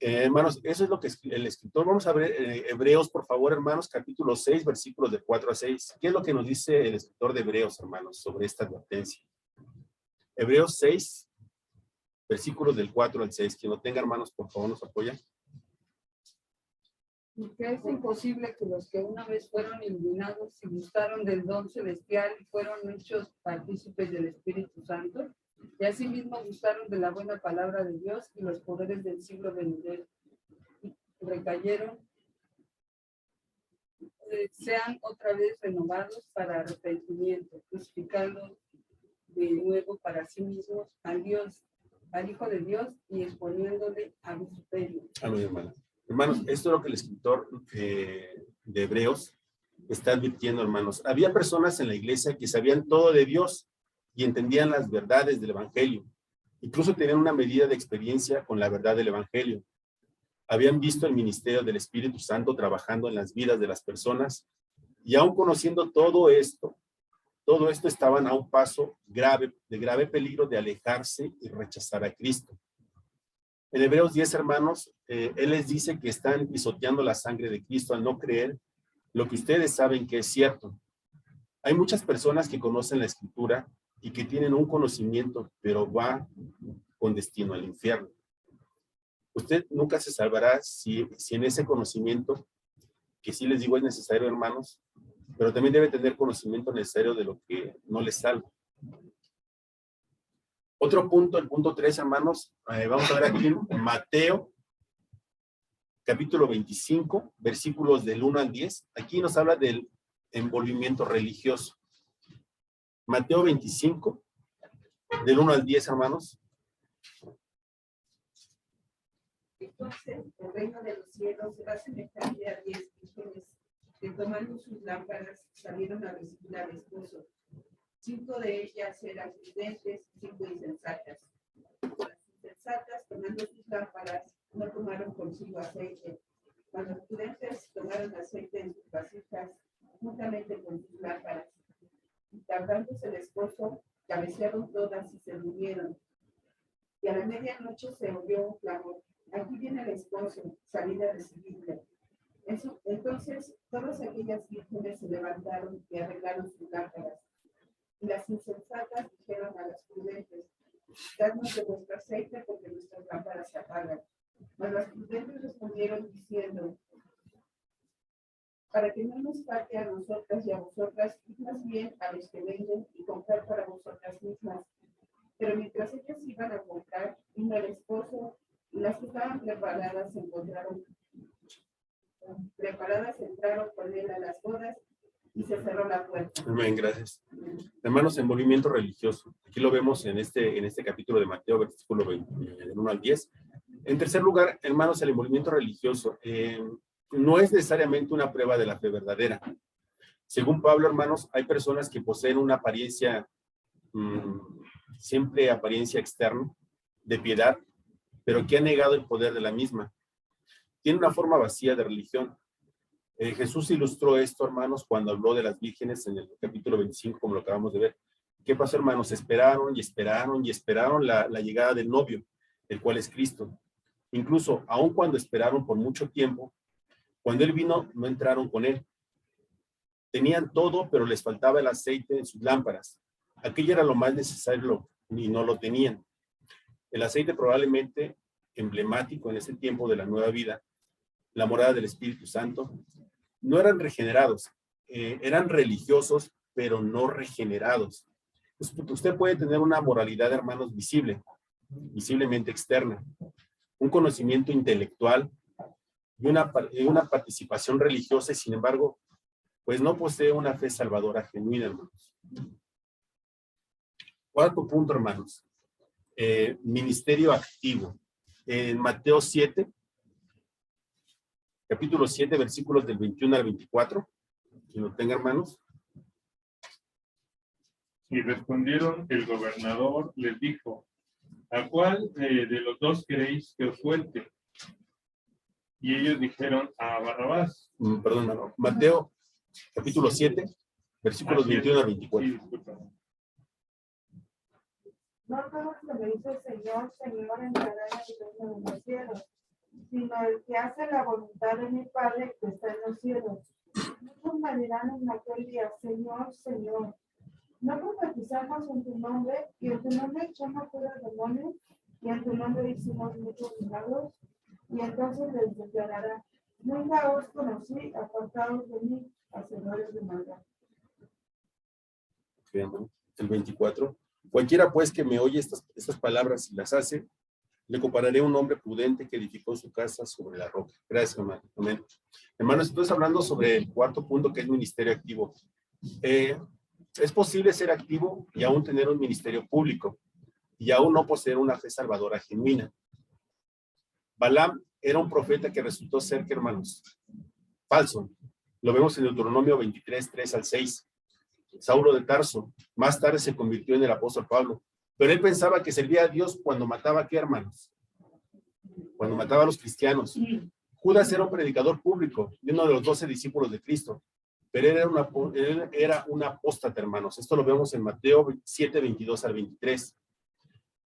Hermanos, eso es lo que el escritor, vamos a ver Hebreos, por favor, hermanos, capítulo 6, versículos de 4 a 6. ¿Qué es lo que nos dice el escritor de Hebreos, hermanos, sobre esta advertencia? Hebreos 6, versículos del 4 al 6. Quien lo tenga, hermanos, por favor, nos apoya. Porque es imposible que los que una vez fueron iluminados y gustaron del don celestial y fueron hechos partícipes del Espíritu Santo, y asimismo gustaron de la buena palabra de Dios y los poderes del siglo venidero, recayeron, sean otra vez renovados para arrepentimiento, crucificando de nuevo para sí mismos al Dios, al Hijo de Dios, y exponiéndole a vituperio. Amén, hermanos. Hermanos, esto es lo que el escritor de Hebreos está advirtiendo, hermanos. Había personas en la iglesia que sabían todo de Dios y entendían las verdades del evangelio. Incluso tenían una medida de experiencia con la verdad del evangelio. Habían visto el ministerio del Espíritu Santo trabajando en las vidas de las personas, y aún conociendo todo esto estaban a un paso de grave peligro de alejarse y rechazar a Cristo. En Hebreos 10, hermanos, él les dice que están pisoteando la sangre de Cristo al no creer lo que ustedes saben que es cierto. Hay muchas personas que conocen la Escritura y que tienen un conocimiento, pero va con destino al infierno. Usted nunca se salvará si en ese conocimiento, que sí les digo es necesario, hermanos, pero también debe tener conocimiento necesario de lo que no les salva. Otro punto, el punto 3, hermanos, vamos a ver aquí en Mateo, capítulo 25, versículos del 1 al 10. Aquí nos habla del envolvimiento religioso. Mateo 25, del 1 al 10, hermanos. Entonces, el reino de los cielos será semejante a 10 vírgenes que tomando sus lámparas salieron a recibir al esposo. 5 de ellas eran prudentes y 5 insensatas. Las insensatas, tomando sus lámparas, no tomaron consigo aceite, mas las prudentes tomaron aceite en sus vasijas, juntamente con sus lámparas. Y tardándose el esposo, cabecearon todas y se durmieron. Y a la medianoche se oyó un clamor: aquí viene el esposo, salid a recibirle. Entonces todas aquellas vírgenes se levantaron y arreglaron sus lámparas. Y las insensatas dijeron a las prudentes: dadnos de vuestro aceite, porque nuestras lámparas se apagan. Mas las prudentes respondieron diciendo: para que no nos falte a nosotras y a vosotras, id más bien a los que venden y comprar para vosotras mismas. Pero mientras ellas iban a comprar, vino el esposo, y las que estaban preparadas entraron con él a las bodas, y se cerró la puerta. Amén, gracias. Hermanos, envolvimiento religioso. Aquí lo vemos en este capítulo de Mateo, versículo 20, del 1 al 10. En tercer lugar, hermanos, el envolvimiento religioso no es necesariamente una prueba de la fe verdadera. Según Pablo, hermanos, hay personas que poseen una apariencia, siempre apariencia externa, de piedad, pero que han negado el poder de la misma. Tiene una forma vacía de religión. Jesús ilustró esto, hermanos, cuando habló de las vírgenes en el capítulo 25, como lo acabamos de ver. ¿Qué pasó, hermanos? Esperaron y esperaron y esperaron la llegada del novio, el cual es Cristo. Incluso, aun cuando esperaron por mucho tiempo, cuando Él vino, no entraron con Él. Tenían todo, pero les faltaba el aceite en sus lámparas. Aquello era lo más necesario y no lo tenían. El aceite probablemente emblemático en ese tiempo de la nueva vida, la morada del Espíritu Santo. No eran regenerados, eran religiosos, pero no regenerados. Usted puede tener una moralidad, hermanos, visiblemente externa, un conocimiento intelectual y una participación religiosa, y sin embargo, pues no posee una fe salvadora genuina, hermanos. Cuarto punto, hermanos, ministerio activo. En Mateo 7, capítulo 7, versículos del 21 al 24, quien lo tenga, hermanos. Y respondieron, el gobernador les dijo: ¿a cuál de los dos queréis que os suelte? Y ellos dijeron: a Barrabás. Perdón, hermano. Mateo, capítulo 7, versículos 21 al 24. Sí, disculpa. No todo lo que dice Señor, Señor, entrará en el reino de los cielos, sino el que hace la voluntad de mi Padre que está en los cielos. Muchos me dirán en aquel día, Señor, Señor, ¿no profetizamos en tu nombre, y en tu nombre echamos fuera demonios, y en tu nombre hicimos muchos milagros? Y entonces les declarará, nunca os conocí, apartados de mí, hacedores de maldad. El 24. Cualquiera pues que me oye estas palabras y las hace, le compararé a un hombre prudente que edificó su casa sobre la roca. Gracias, hermano. Amén. Hermanos, entonces hablando sobre el cuarto punto, que es ministerio activo. Es posible ser activo y aún tener un ministerio público y aún no poseer una fe salvadora genuina. Balaam era un profeta que resultó ser, ¿qué, hermanos? Falso. Lo vemos en Deuteronomio 23, 3 al 6. Saulo de Tarso, más tarde se convirtió en el apóstol Pablo, pero él pensaba que servía a Dios cuando mataba, ¿qué, hermanos? Cuando mataba a los cristianos. Judas era un predicador público y uno de los 12 discípulos de Cristo, pero él era un apóstata, hermanos. Esto lo vemos en Mateo 7, 22 al 23.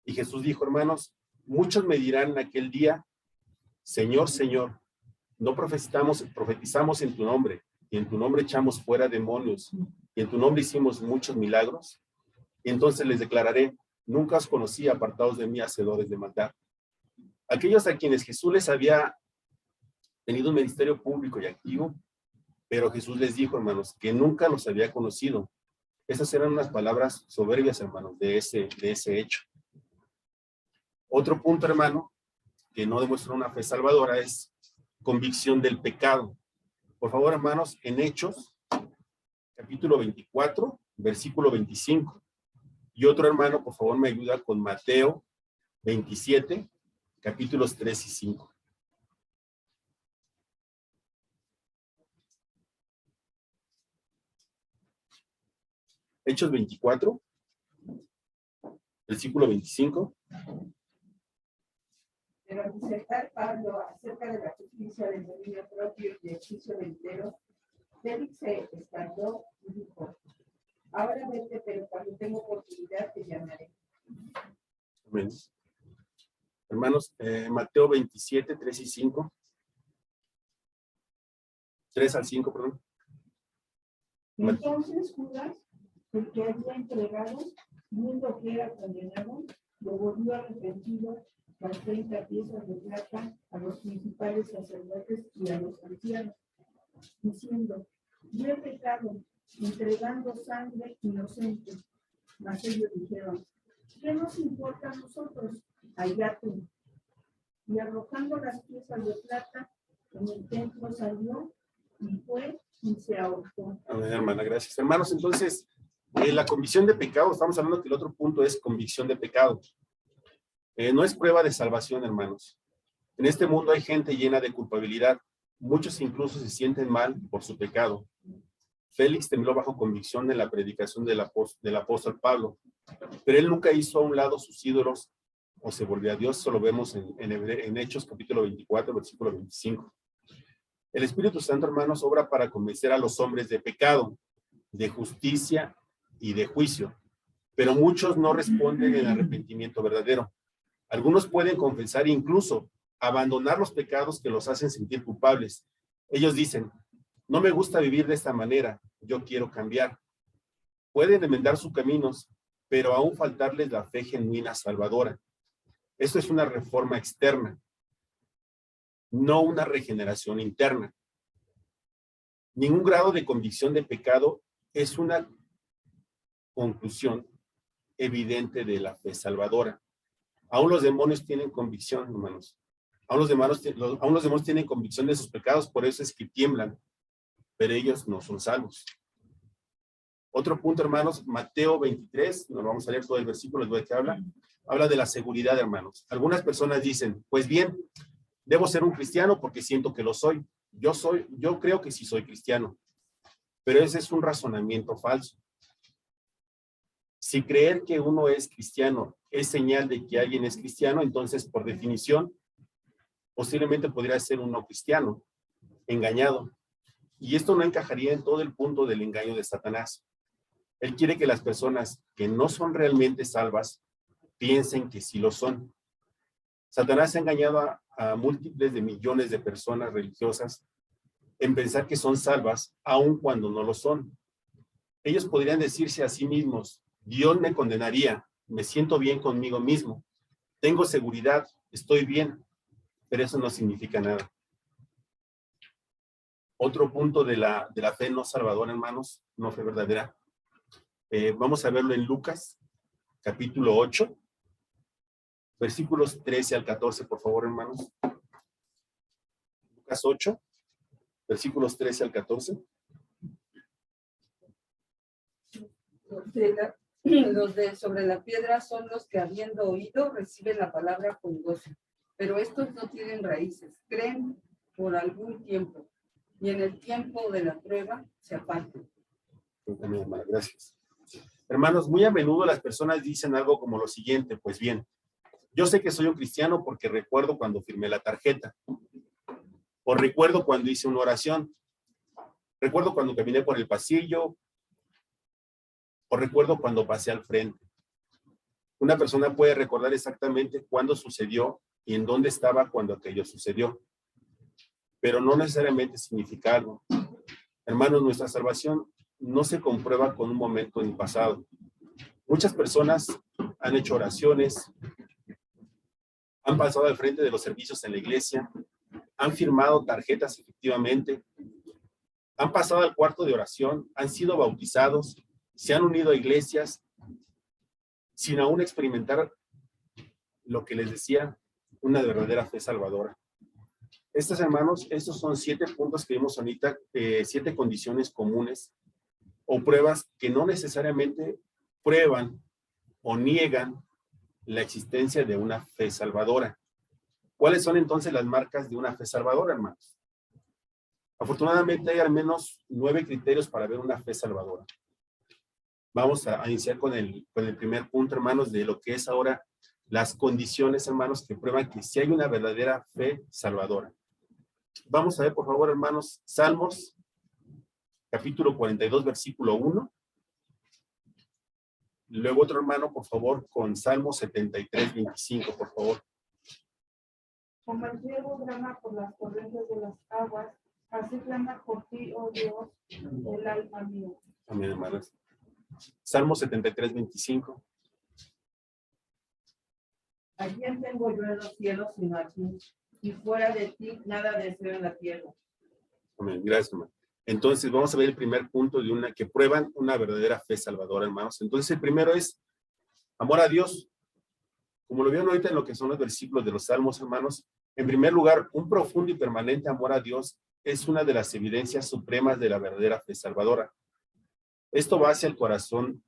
Y Jesús dijo, hermanos, muchos me dirán en aquel día, Señor, Señor, no profetizamos en tu nombre, y en tu nombre echamos fuera demonios, y en tu nombre hicimos muchos milagros. Y entonces les declararé, nunca os conocí, apartados de mí, hacedores de maldad. Aquellos a quienes Jesús les había tenido un ministerio público y activo, pero Jesús les dijo, hermanos, que nunca los había conocido. Esas eran unas palabras soberbias, hermanos, de ese hecho. Otro punto, hermano, que no demuestra una fe salvadora es convicción del pecado. Por favor, hermanos, en Hechos, capítulo 24, versículo 25. Y otro hermano, por favor, me ayuda con Mateo 27, capítulos 3 y 5. Hechos 24, versículo 25. Pero al disertar Pablo acerca de la justicia del dominio propio y del juicio venidero, Félix se espantó y dijo, ahora vete, pero cuando tengo oportunidad te llamaré. Amén. Hermanos, Mateo 27, 3 y 5. 3 al 5, perdón. Entonces Judas, el que había entregado, viendo que era condenado, lo volvió arrepentido con 30 piezas de plata a los principales sacerdotes y a los ancianos, diciendo, yo he pecado, entregando sangre inocente. Mas ellos dijeron, ¿qué nos importa a nosotros? Allá tú. Y arrojando las piezas de plata, en el templo salió y fue y se ahorcó. Amén, hermana, gracias. Hermanos, entonces, la convicción de pecado, estamos hablando que el otro punto es convicción de pecado. No es prueba de salvación, hermanos. En este mundo hay gente llena de culpabilidad. Muchos incluso se sienten mal por su pecado. Félix tembló bajo convicción en la predicación del apóstol Pablo, pero él nunca hizo a un lado sus ídolos o se volvió a Dios. Eso lo vemos en Hechos capítulo 24, versículo 25. El Espíritu Santo, hermanos, obra para convencer a los hombres de pecado, de justicia y de juicio, pero muchos no responden en arrepentimiento verdadero. Algunos pueden confesar e incluso abandonar los pecados que los hacen sentir culpables. Ellos dicen, no me gusta vivir de esta manera, yo quiero cambiar. Pueden enmendar sus caminos, pero aún faltarles la fe genuina salvadora. Esto es una reforma externa, no una regeneración interna. Ningún grado de convicción de pecado es una conclusión evidente de la fe salvadora. Aún los demonios tienen convicción, hermanos. Aún los demonios tienen convicción de sus pecados, por eso es que tiemblan, pero ellos no son salvos. Otro punto, hermanos, Mateo 23, nos vamos a leer todo el versículo de que habla de la seguridad, hermanos. Algunas personas dicen, pues bien, debo ser un cristiano porque siento que lo soy. Yo creo que sí soy cristiano, pero ese es un razonamiento falso. Si creer que uno es cristiano es señal de que alguien es cristiano, entonces, por definición, posiblemente podría ser un no cristiano, engañado. Y esto no encajaría en todo el punto del engaño de Satanás. Él quiere que las personas que no son realmente salvas piensen que sí lo son. Satanás ha engañado a múltiples de millones de personas religiosas en pensar que son salvas, aun cuando no lo son. Ellos podrían decirse a sí mismos: Dios me condenaría, me siento bien conmigo mismo, tengo seguridad, estoy bien, pero eso no significa nada. Otro punto de la fe no salvadora, hermanos, no fe verdadera. Vamos a verlo en Lucas, capítulo 8, versículos 13 al 14, por favor, hermanos. Lucas 8, versículos 13 al 14. Los de sobre la piedra son los que, habiendo oído, reciben la palabra con gozo. Pero estos no tienen raíces, creen por algún tiempo, y en el tiempo de la prueba se apartan. Gracias. Hermanos, muy a menudo las personas dicen algo como lo siguiente: pues bien, yo sé que soy un cristiano porque recuerdo cuando firmé la tarjeta, o recuerdo cuando hice una oración, recuerdo cuando caminé por el pasillo, o recuerdo cuando pasé al frente. Una persona puede recordar exactamente cuándo sucedió y en dónde estaba cuando aquello sucedió, pero no necesariamente significa algo. Hermanos, nuestra salvación no se comprueba con un momento en el pasado. Muchas personas han hecho oraciones, han pasado al frente de los servicios en la iglesia, han firmado tarjetas efectivamente, han pasado al cuarto de oración, han sido bautizados, se han unido a iglesias, sin aún experimentar lo que les decía, una verdadera fe salvadora. Estos, hermanos, estos son 7 puntos que vimos ahorita, 7 condiciones comunes o pruebas que no necesariamente prueban o niegan la existencia de una fe salvadora. ¿Cuáles son entonces las marcas de una fe salvadora, hermanos? Afortunadamente hay al menos 9 criterios para ver una fe salvadora. Vamos a iniciar con el primer punto, hermanos, de lo que es ahora las condiciones, hermanos, que prueban que sí hay una verdadera fe salvadora. Vamos a ver, por favor, hermanos, Salmos, capítulo 42, versículo 1. Luego otro hermano, por favor, con Salmos 73, 25, por favor. Como el cielo brama por las corrientes de las aguas, así clama por ti, oh Dios, el alma mía. Amén, hermanos. Salmo 73, 25. ¿A quién tengo yo en los cielos sino a ti? Y fuera de ti nada deseo en la tierra. Amén. Gracias, hermano. Entonces, vamos a ver el primer punto de una que prueban una verdadera fe salvadora, hermanos. Entonces, el primero es amor a Dios. Como lo vieron ahorita en lo que son los versículos de los Salmos, hermanos, en primer lugar, un profundo y permanente amor a Dios es una de las evidencias supremas de la verdadera fe salvadora. Esto va hacia el corazón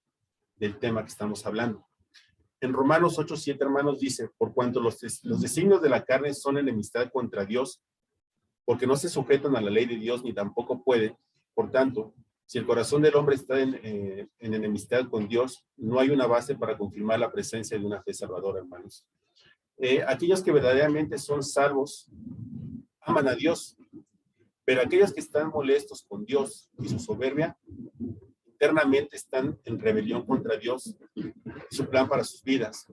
del tema que estamos hablando. En Romanos 8:7, hermanos, dice: por cuanto los designios de la carne son enemistad contra Dios, porque no se sujetan a la ley de Dios ni tampoco puede. Por tanto, si el corazón del hombre está en enemistad con Dios, no hay una base para confirmar la presencia de una fe salvadora, hermanos. Aquellos que verdaderamente son salvos aman a Dios, pero aquellos que están molestos con Dios y su soberbia, internamente están en rebelión contra Dios y su plan para sus vidas.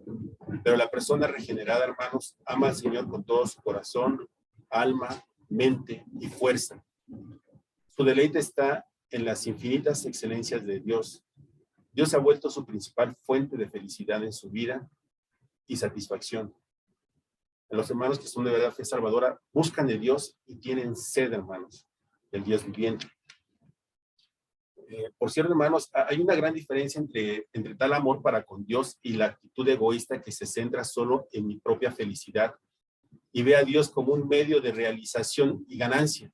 Pero la persona regenerada, hermanos, ama al Señor con todo su corazón, alma, mente y fuerza. Su deleite está en las infinitas excelencias de Dios. Dios se ha vuelto su principal fuente de felicidad en su vida y satisfacción. Los hermanos que son de verdad fe salvadora buscan de Dios y tienen sed, hermanos, del Dios viviente. Por cierto, hermanos, hay una gran diferencia entre tal amor para con Dios y la actitud egoísta que se centra solo en mi propia felicidad y ve a Dios como un medio de realización y ganancia,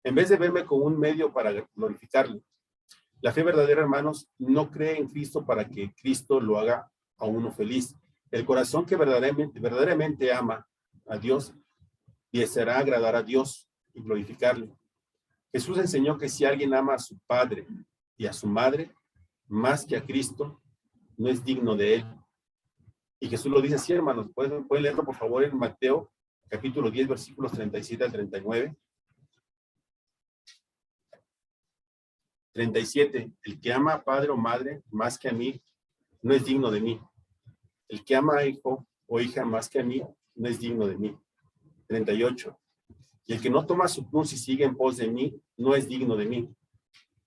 en vez de verme como un medio para glorificarle. La fe verdadera, hermanos, no cree en Cristo para que Cristo lo haga a uno feliz. El corazón que verdaderamente ama a Dios deseará agradar a Dios y glorificarle. Jesús enseñó que si alguien ama a su padre y a su madre más que a Cristo, no es digno de él. Y Jesús lo dice así, hermanos. ¿Pueden leerlo, por favor, en Mateo, capítulo 10, versículos 37 al 39? 37. El que ama a padre o madre más que a mí, no es digno de mí. El que ama a hijo o hija más que a mí, no es digno de mí. 38. Y el que no toma su cruz y sigue en pos de mí, no es digno de mí.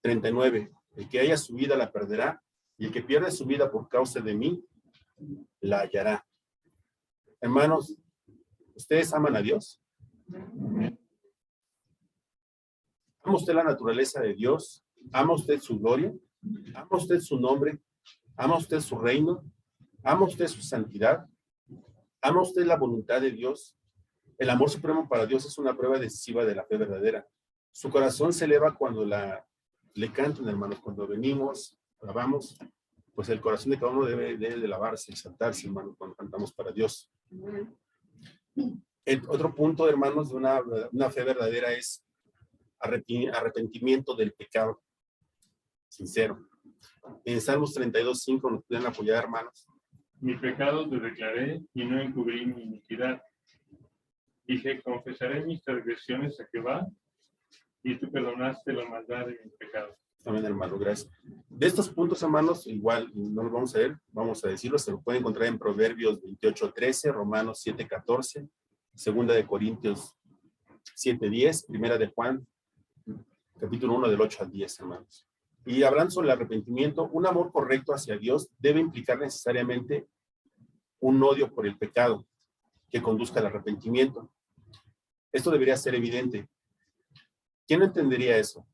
39. El que haya su vida la perderá, y el que pierde su vida por causa de mí, la hallará. Hermanos, ¿ustedes aman a Dios? ¿Ama usted la naturaleza de Dios? ¿Ama usted su gloria? ¿Ama usted su nombre? ¿Ama usted su reino? ¿Ama usted su santidad? ¿Ama usted la voluntad de Dios? El amor supremo para Dios es una prueba decisiva de la fe verdadera. Su corazón se eleva cuando le cantan, hermanos, cuando venimos, alabamos, pues el corazón de cada uno debe de elevarse, exaltarse, hermanos, cuando cantamos para Dios. El otro punto, hermanos, de una fe verdadera es arrepentimiento del pecado sincero. En Salmos 32:5 nos pueden apoyar, hermanos. Mi pecado te declaré y no encubrí mi iniquidad. Dije, confesaré mis transgresiones a Jehová, y tú perdonaste la maldad de mi pecado. Amén, hermano, gracias. De estos puntos, hermanos, igual no los vamos a ver, vamos a decirlo, se lo pueden encontrar en Proverbios 28:13, Romanos 7:14, 2 de Corintios 7:10, 1 de Juan, capítulo 1 del 8 al 10, hermanos. Y hablando sobre el arrepentimiento, un amor correcto hacia Dios debe implicar necesariamente un odio por el pecado que conduzca al arrepentimiento. Esto debería ser evidente. ¿Quién no entendería eso?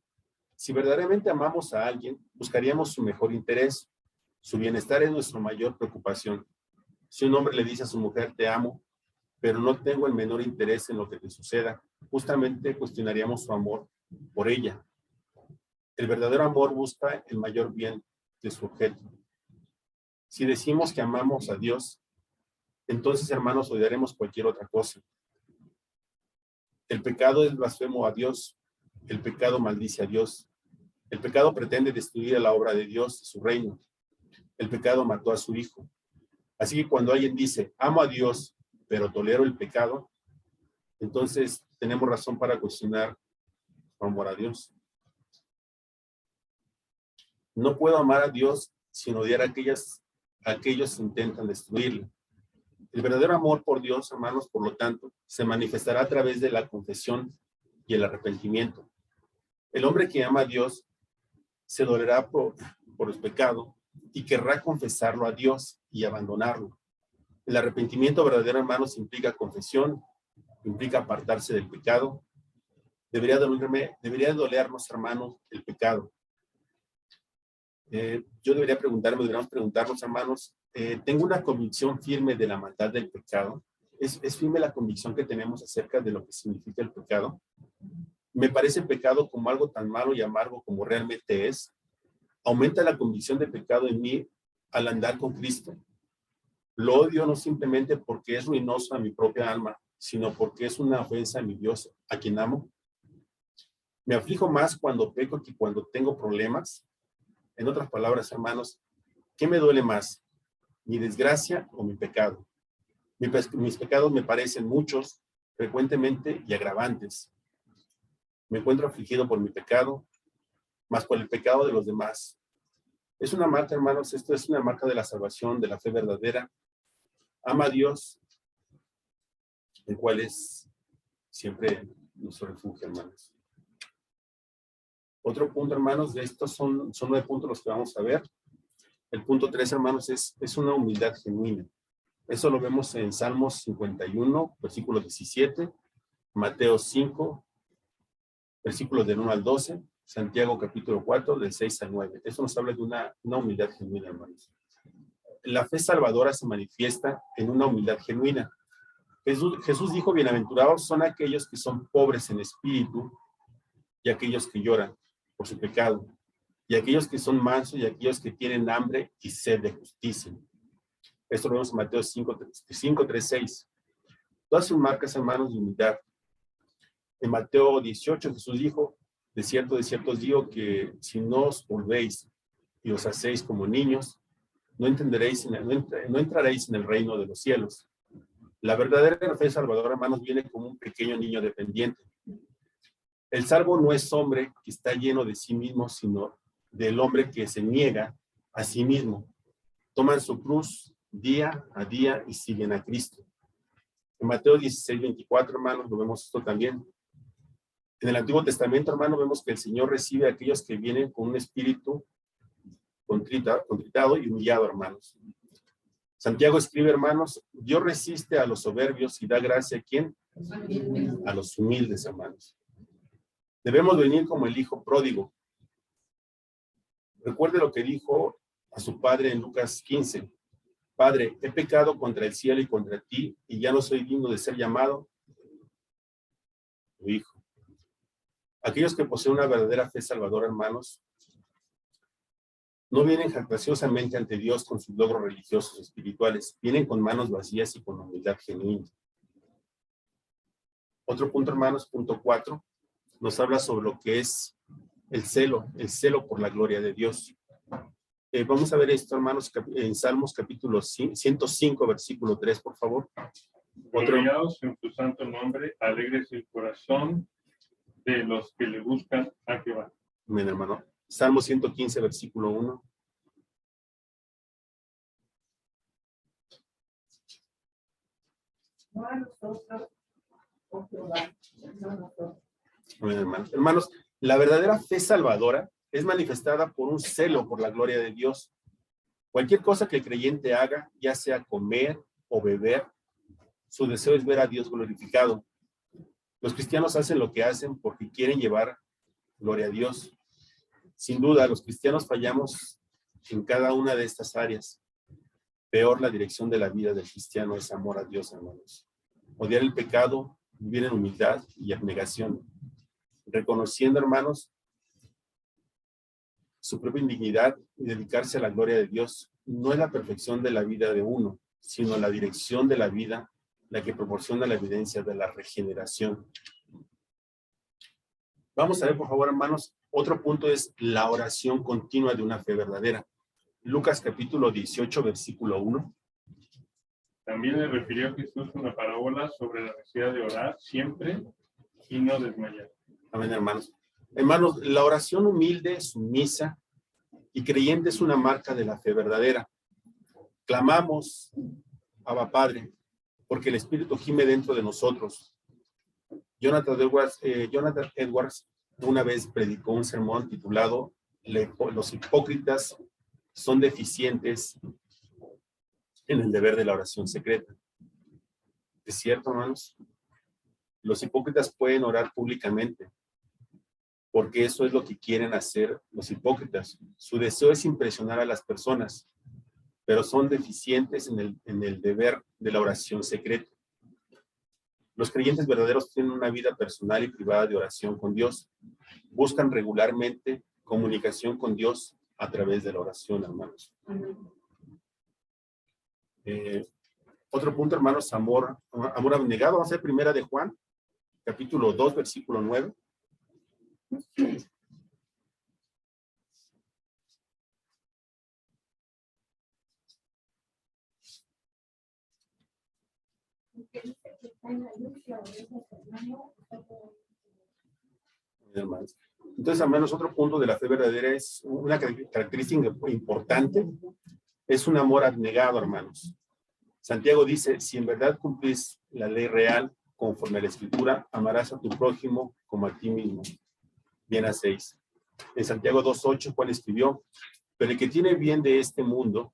Si verdaderamente amamos a alguien, buscaríamos su mejor interés. Su bienestar es nuestra mayor preocupación. Si un hombre le dice a su mujer, te amo, pero no tengo el menor interés en lo que te suceda, justamente cuestionaríamos su amor por ella. El verdadero amor busca el mayor bien de su objeto. Si decimos que amamos a Dios, entonces, hermanos, odiaremos cualquier otra cosa. El pecado es blasfemo a Dios. El pecado maldice a Dios. El pecado pretende destruir a la obra de Dios y su reino. El pecado mató a su Hijo. Así que cuando alguien dice, amo a Dios, pero tolero el pecado, entonces tenemos razón para cuestionar su amor a Dios. No puedo amar a Dios sin odiar a aquellos que intentan destruirle. El verdadero amor por Dios, hermanos, por lo tanto, se manifestará a través de la confesión y el arrepentimiento. El hombre que ama a Dios se dolerá por el pecado y querrá confesarlo a Dios y abandonarlo. El arrepentimiento verdadero, hermanos, implica confesión, implica apartarse del pecado. Debería dolernos, hermanos, el pecado. Deberíamos preguntarnos, hermanos, ¿tengo una convicción firme de la maldad del pecado? ¿Es firme la convicción que tenemos acerca de lo que significa el pecado? ¿Me parece el pecado como algo tan malo y amargo como realmente es? ¿Aumenta la convicción de pecado en mí al andar con Cristo? Lo odio no simplemente porque es ruinoso a mi propia alma, sino porque es una ofensa a mi Dios, a quien amo. ¿Me aflijo más cuando peco que cuando tengo problemas? En otras palabras, hermanos, ¿qué me duele más? ¿Mi desgracia o mi pecado? Mis pecados me parecen muchos, frecuentemente y agravantes. Me encuentro afligido por mi pecado, más por el pecado de los demás. Es una marca, hermanos, esto es una marca de la salvación, de la fe verdadera. Ama a Dios, el cual es siempre nuestro refugio, hermanos. Otro punto, hermanos, de estos son 9 puntos los que vamos a ver. El punto 3, hermanos, es una humildad genuina. Eso lo vemos en Salmos 51, versículo 17, Mateo 5, versículos del 1 al 12, Santiago capítulo 4, del 6 al 9. Eso nos habla de una humildad genuina, hermanos. La fe salvadora se manifiesta en una humildad genuina. Jesús dijo, bienaventurados son aquellos que son pobres en espíritu y aquellos que lloran por su pecado, y aquellos que son mansos y aquellos que tienen hambre y sed de justicia. Esto lo vemos en Mateo 5, 3, 6. Todas son marcas, hermanos, de humildad. En Mateo 18, Jesús dijo, de cierto os digo que si no os volvéis y os hacéis como niños, no entraréis en el reino de los cielos. La verdadera fe salvadora, hermanos, viene como un pequeño niño dependiente. El salvo no es hombre que está lleno de sí mismo, sino del hombre que se niega a sí mismo. Toman su cruz día a día y siguen a Cristo. En Mateo 16:24, hermanos, lo vemos esto también. En el Antiguo Testamento, hermanos, vemos que el Señor recibe a aquellos que vienen con un espíritu contritado y humillado, hermanos. Santiago escribe, hermanos, Dios resiste a los soberbios y da gracia a ¿quién? A los humildes, hermanos. Debemos venir como el hijo pródigo. Recuerde lo que dijo a su padre en Lucas 15. Padre, he pecado contra el cielo y contra ti, y ya no soy digno de ser llamado tu hijo. Aquellos que poseen una verdadera fe salvadora, hermanos, no vienen jactanciosamente ante Dios con sus logros religiosos o espirituales, vienen con manos vacías y con humildad genuina. Otro punto, hermanos, punto 4, nos habla sobre lo que es el celo por la gloria de Dios. Vamos a ver esto, hermanos, en Salmos capítulo 105, versículo 3, por favor. Gloriaos en tu santo nombre, alegres el corazón de los que le buscan a Jehová. Amén, hermano. Salmo 115, versículo 1. No a nosotros, oh Jehová, no a nosotros. Amén, hermanos. Hermanos, la verdadera fe salvadora es manifestada por un celo por la gloria de Dios. Cualquier cosa que el creyente haga, ya sea comer o beber, su deseo es ver a Dios glorificado. Los cristianos hacen lo que hacen porque quieren llevar gloria a Dios. Sin duda, los cristianos fallamos en cada una de estas áreas. Peor, la dirección de la vida del cristiano es amor a Dios, hermanos. Odiar el pecado, vivir en humildad y abnegación. Reconociendo, hermanos, su propia indignidad y dedicarse a la gloria de Dios no es la perfección de la vida de uno, sino la dirección de la vida, la que proporciona la evidencia de la regeneración. Vamos a ver, por favor, hermanos, otro punto es la oración continua de una fe verdadera. Lucas capítulo 18, versículo 1. También le refirió Jesús una parábola sobre la necesidad de orar siempre y no desmayar. Amén, hermanos. Hermanos, la oración humilde, sumisa y creyente es una marca de la fe verdadera. Clamamos, Abba Padre, porque el Espíritu gime dentro de nosotros. Jonathan Edwards una vez predicó un sermón titulado Los hipócritas son deficientes en el deber de la oración secreta. ¿Es cierto, hermanos? Los hipócritas pueden orar públicamente, porque eso es lo que quieren hacer los hipócritas. Su deseo es impresionar a las personas, pero son deficientes en el deber de la oración secreta. Los creyentes verdaderos tienen una vida personal y privada de oración con Dios. Buscan regularmente comunicación con Dios a través de la oración, hermanos. Otro punto, hermanos, amor abnegado. Vamos a ver primera de Juan, capítulo 2, versículo 9. Hermanos. Entonces, hermanos, otro punto de la fe verdadera es una característica importante, es un amor abnegado, hermanos. Santiago dice, si en verdad cumplís la ley real, conforme a la Escritura, amarás a tu prójimo como a ti mismo. Bien hacéis. En Santiago 2:8, Juan escribió, pero el que tiene bienes de este mundo,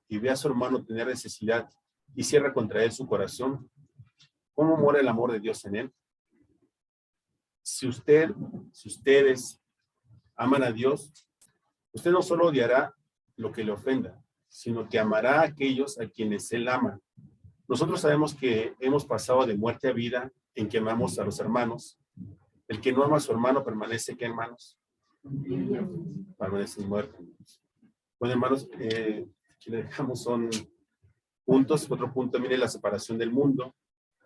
y ve a su hermano tener necesidad, y cierra contra él su corazón, ¿cómo mora el amor de Dios en él? Si ustedes aman a Dios, usted no solo odiará lo que le ofenda, sino que amará a aquellos a quienes Él ama. Nosotros sabemos que hemos pasado de muerte a vida en que amamos a los hermanos. El que no ama a su hermano permanece, ¿qué, hermanos? Permanece en muerte. Bueno, hermanos, aquí le dejamos son puntos. Otro punto también es la separación del mundo,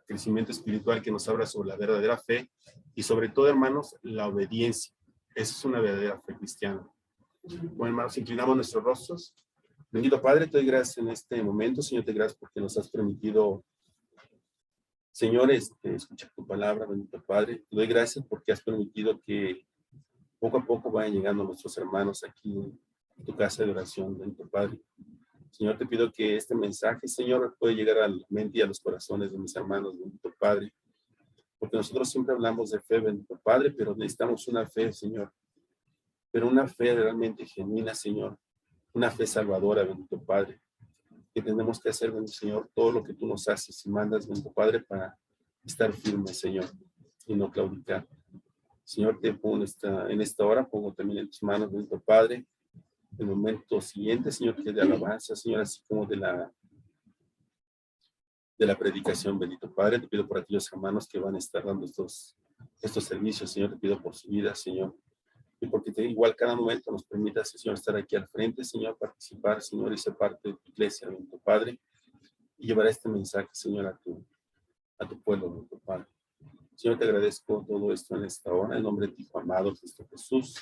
crecimiento espiritual que nos habla sobre la verdadera fe y sobre todo, hermanos, la obediencia. Esa es una verdadera fe cristiana. Bueno, hermanos, inclinamos nuestros rostros. Bendito Padre, te doy gracias en este momento. Señor, te doy gracias porque nos has permitido, Señor, escuchar tu palabra, bendito Padre. Te doy gracias porque has permitido que poco a poco vayan llegando nuestros hermanos aquí en tu casa de oración, bendito Padre. Señor, te pido que este mensaje, Señor, pueda llegar a la mente y a los corazones de mis hermanos, bendito Padre. Porque nosotros siempre hablamos de fe, bendito Padre, pero necesitamos una fe, Señor. Pero una fe realmente genuina, Señor. Una fe salvadora, bendito Padre. Que tenemos que hacer, bendito Señor, todo lo que tú nos haces y mandas, bendito Padre, para estar firmes, Señor, y no claudicar. Señor, te pongo en esta hora, pongo también en tus manos, bendito Padre, el momento siguiente, Señor, que es de alabanza, Señor, así como de la predicación, bendito Padre. Te pido por aquellos hermanos que van a estar dando estos servicios, Señor, te pido por su vida, Señor. Y porque igual cada momento nos permitas, Señor, estar aquí al frente, Señor, participar, Señor, y ser parte de tu iglesia, bendito Padre, y llevar este mensaje, Señor, a tu pueblo, bendito Padre. Señor, te agradezco todo esto en esta hora, en nombre de tu Hijo amado, Cristo Jesús.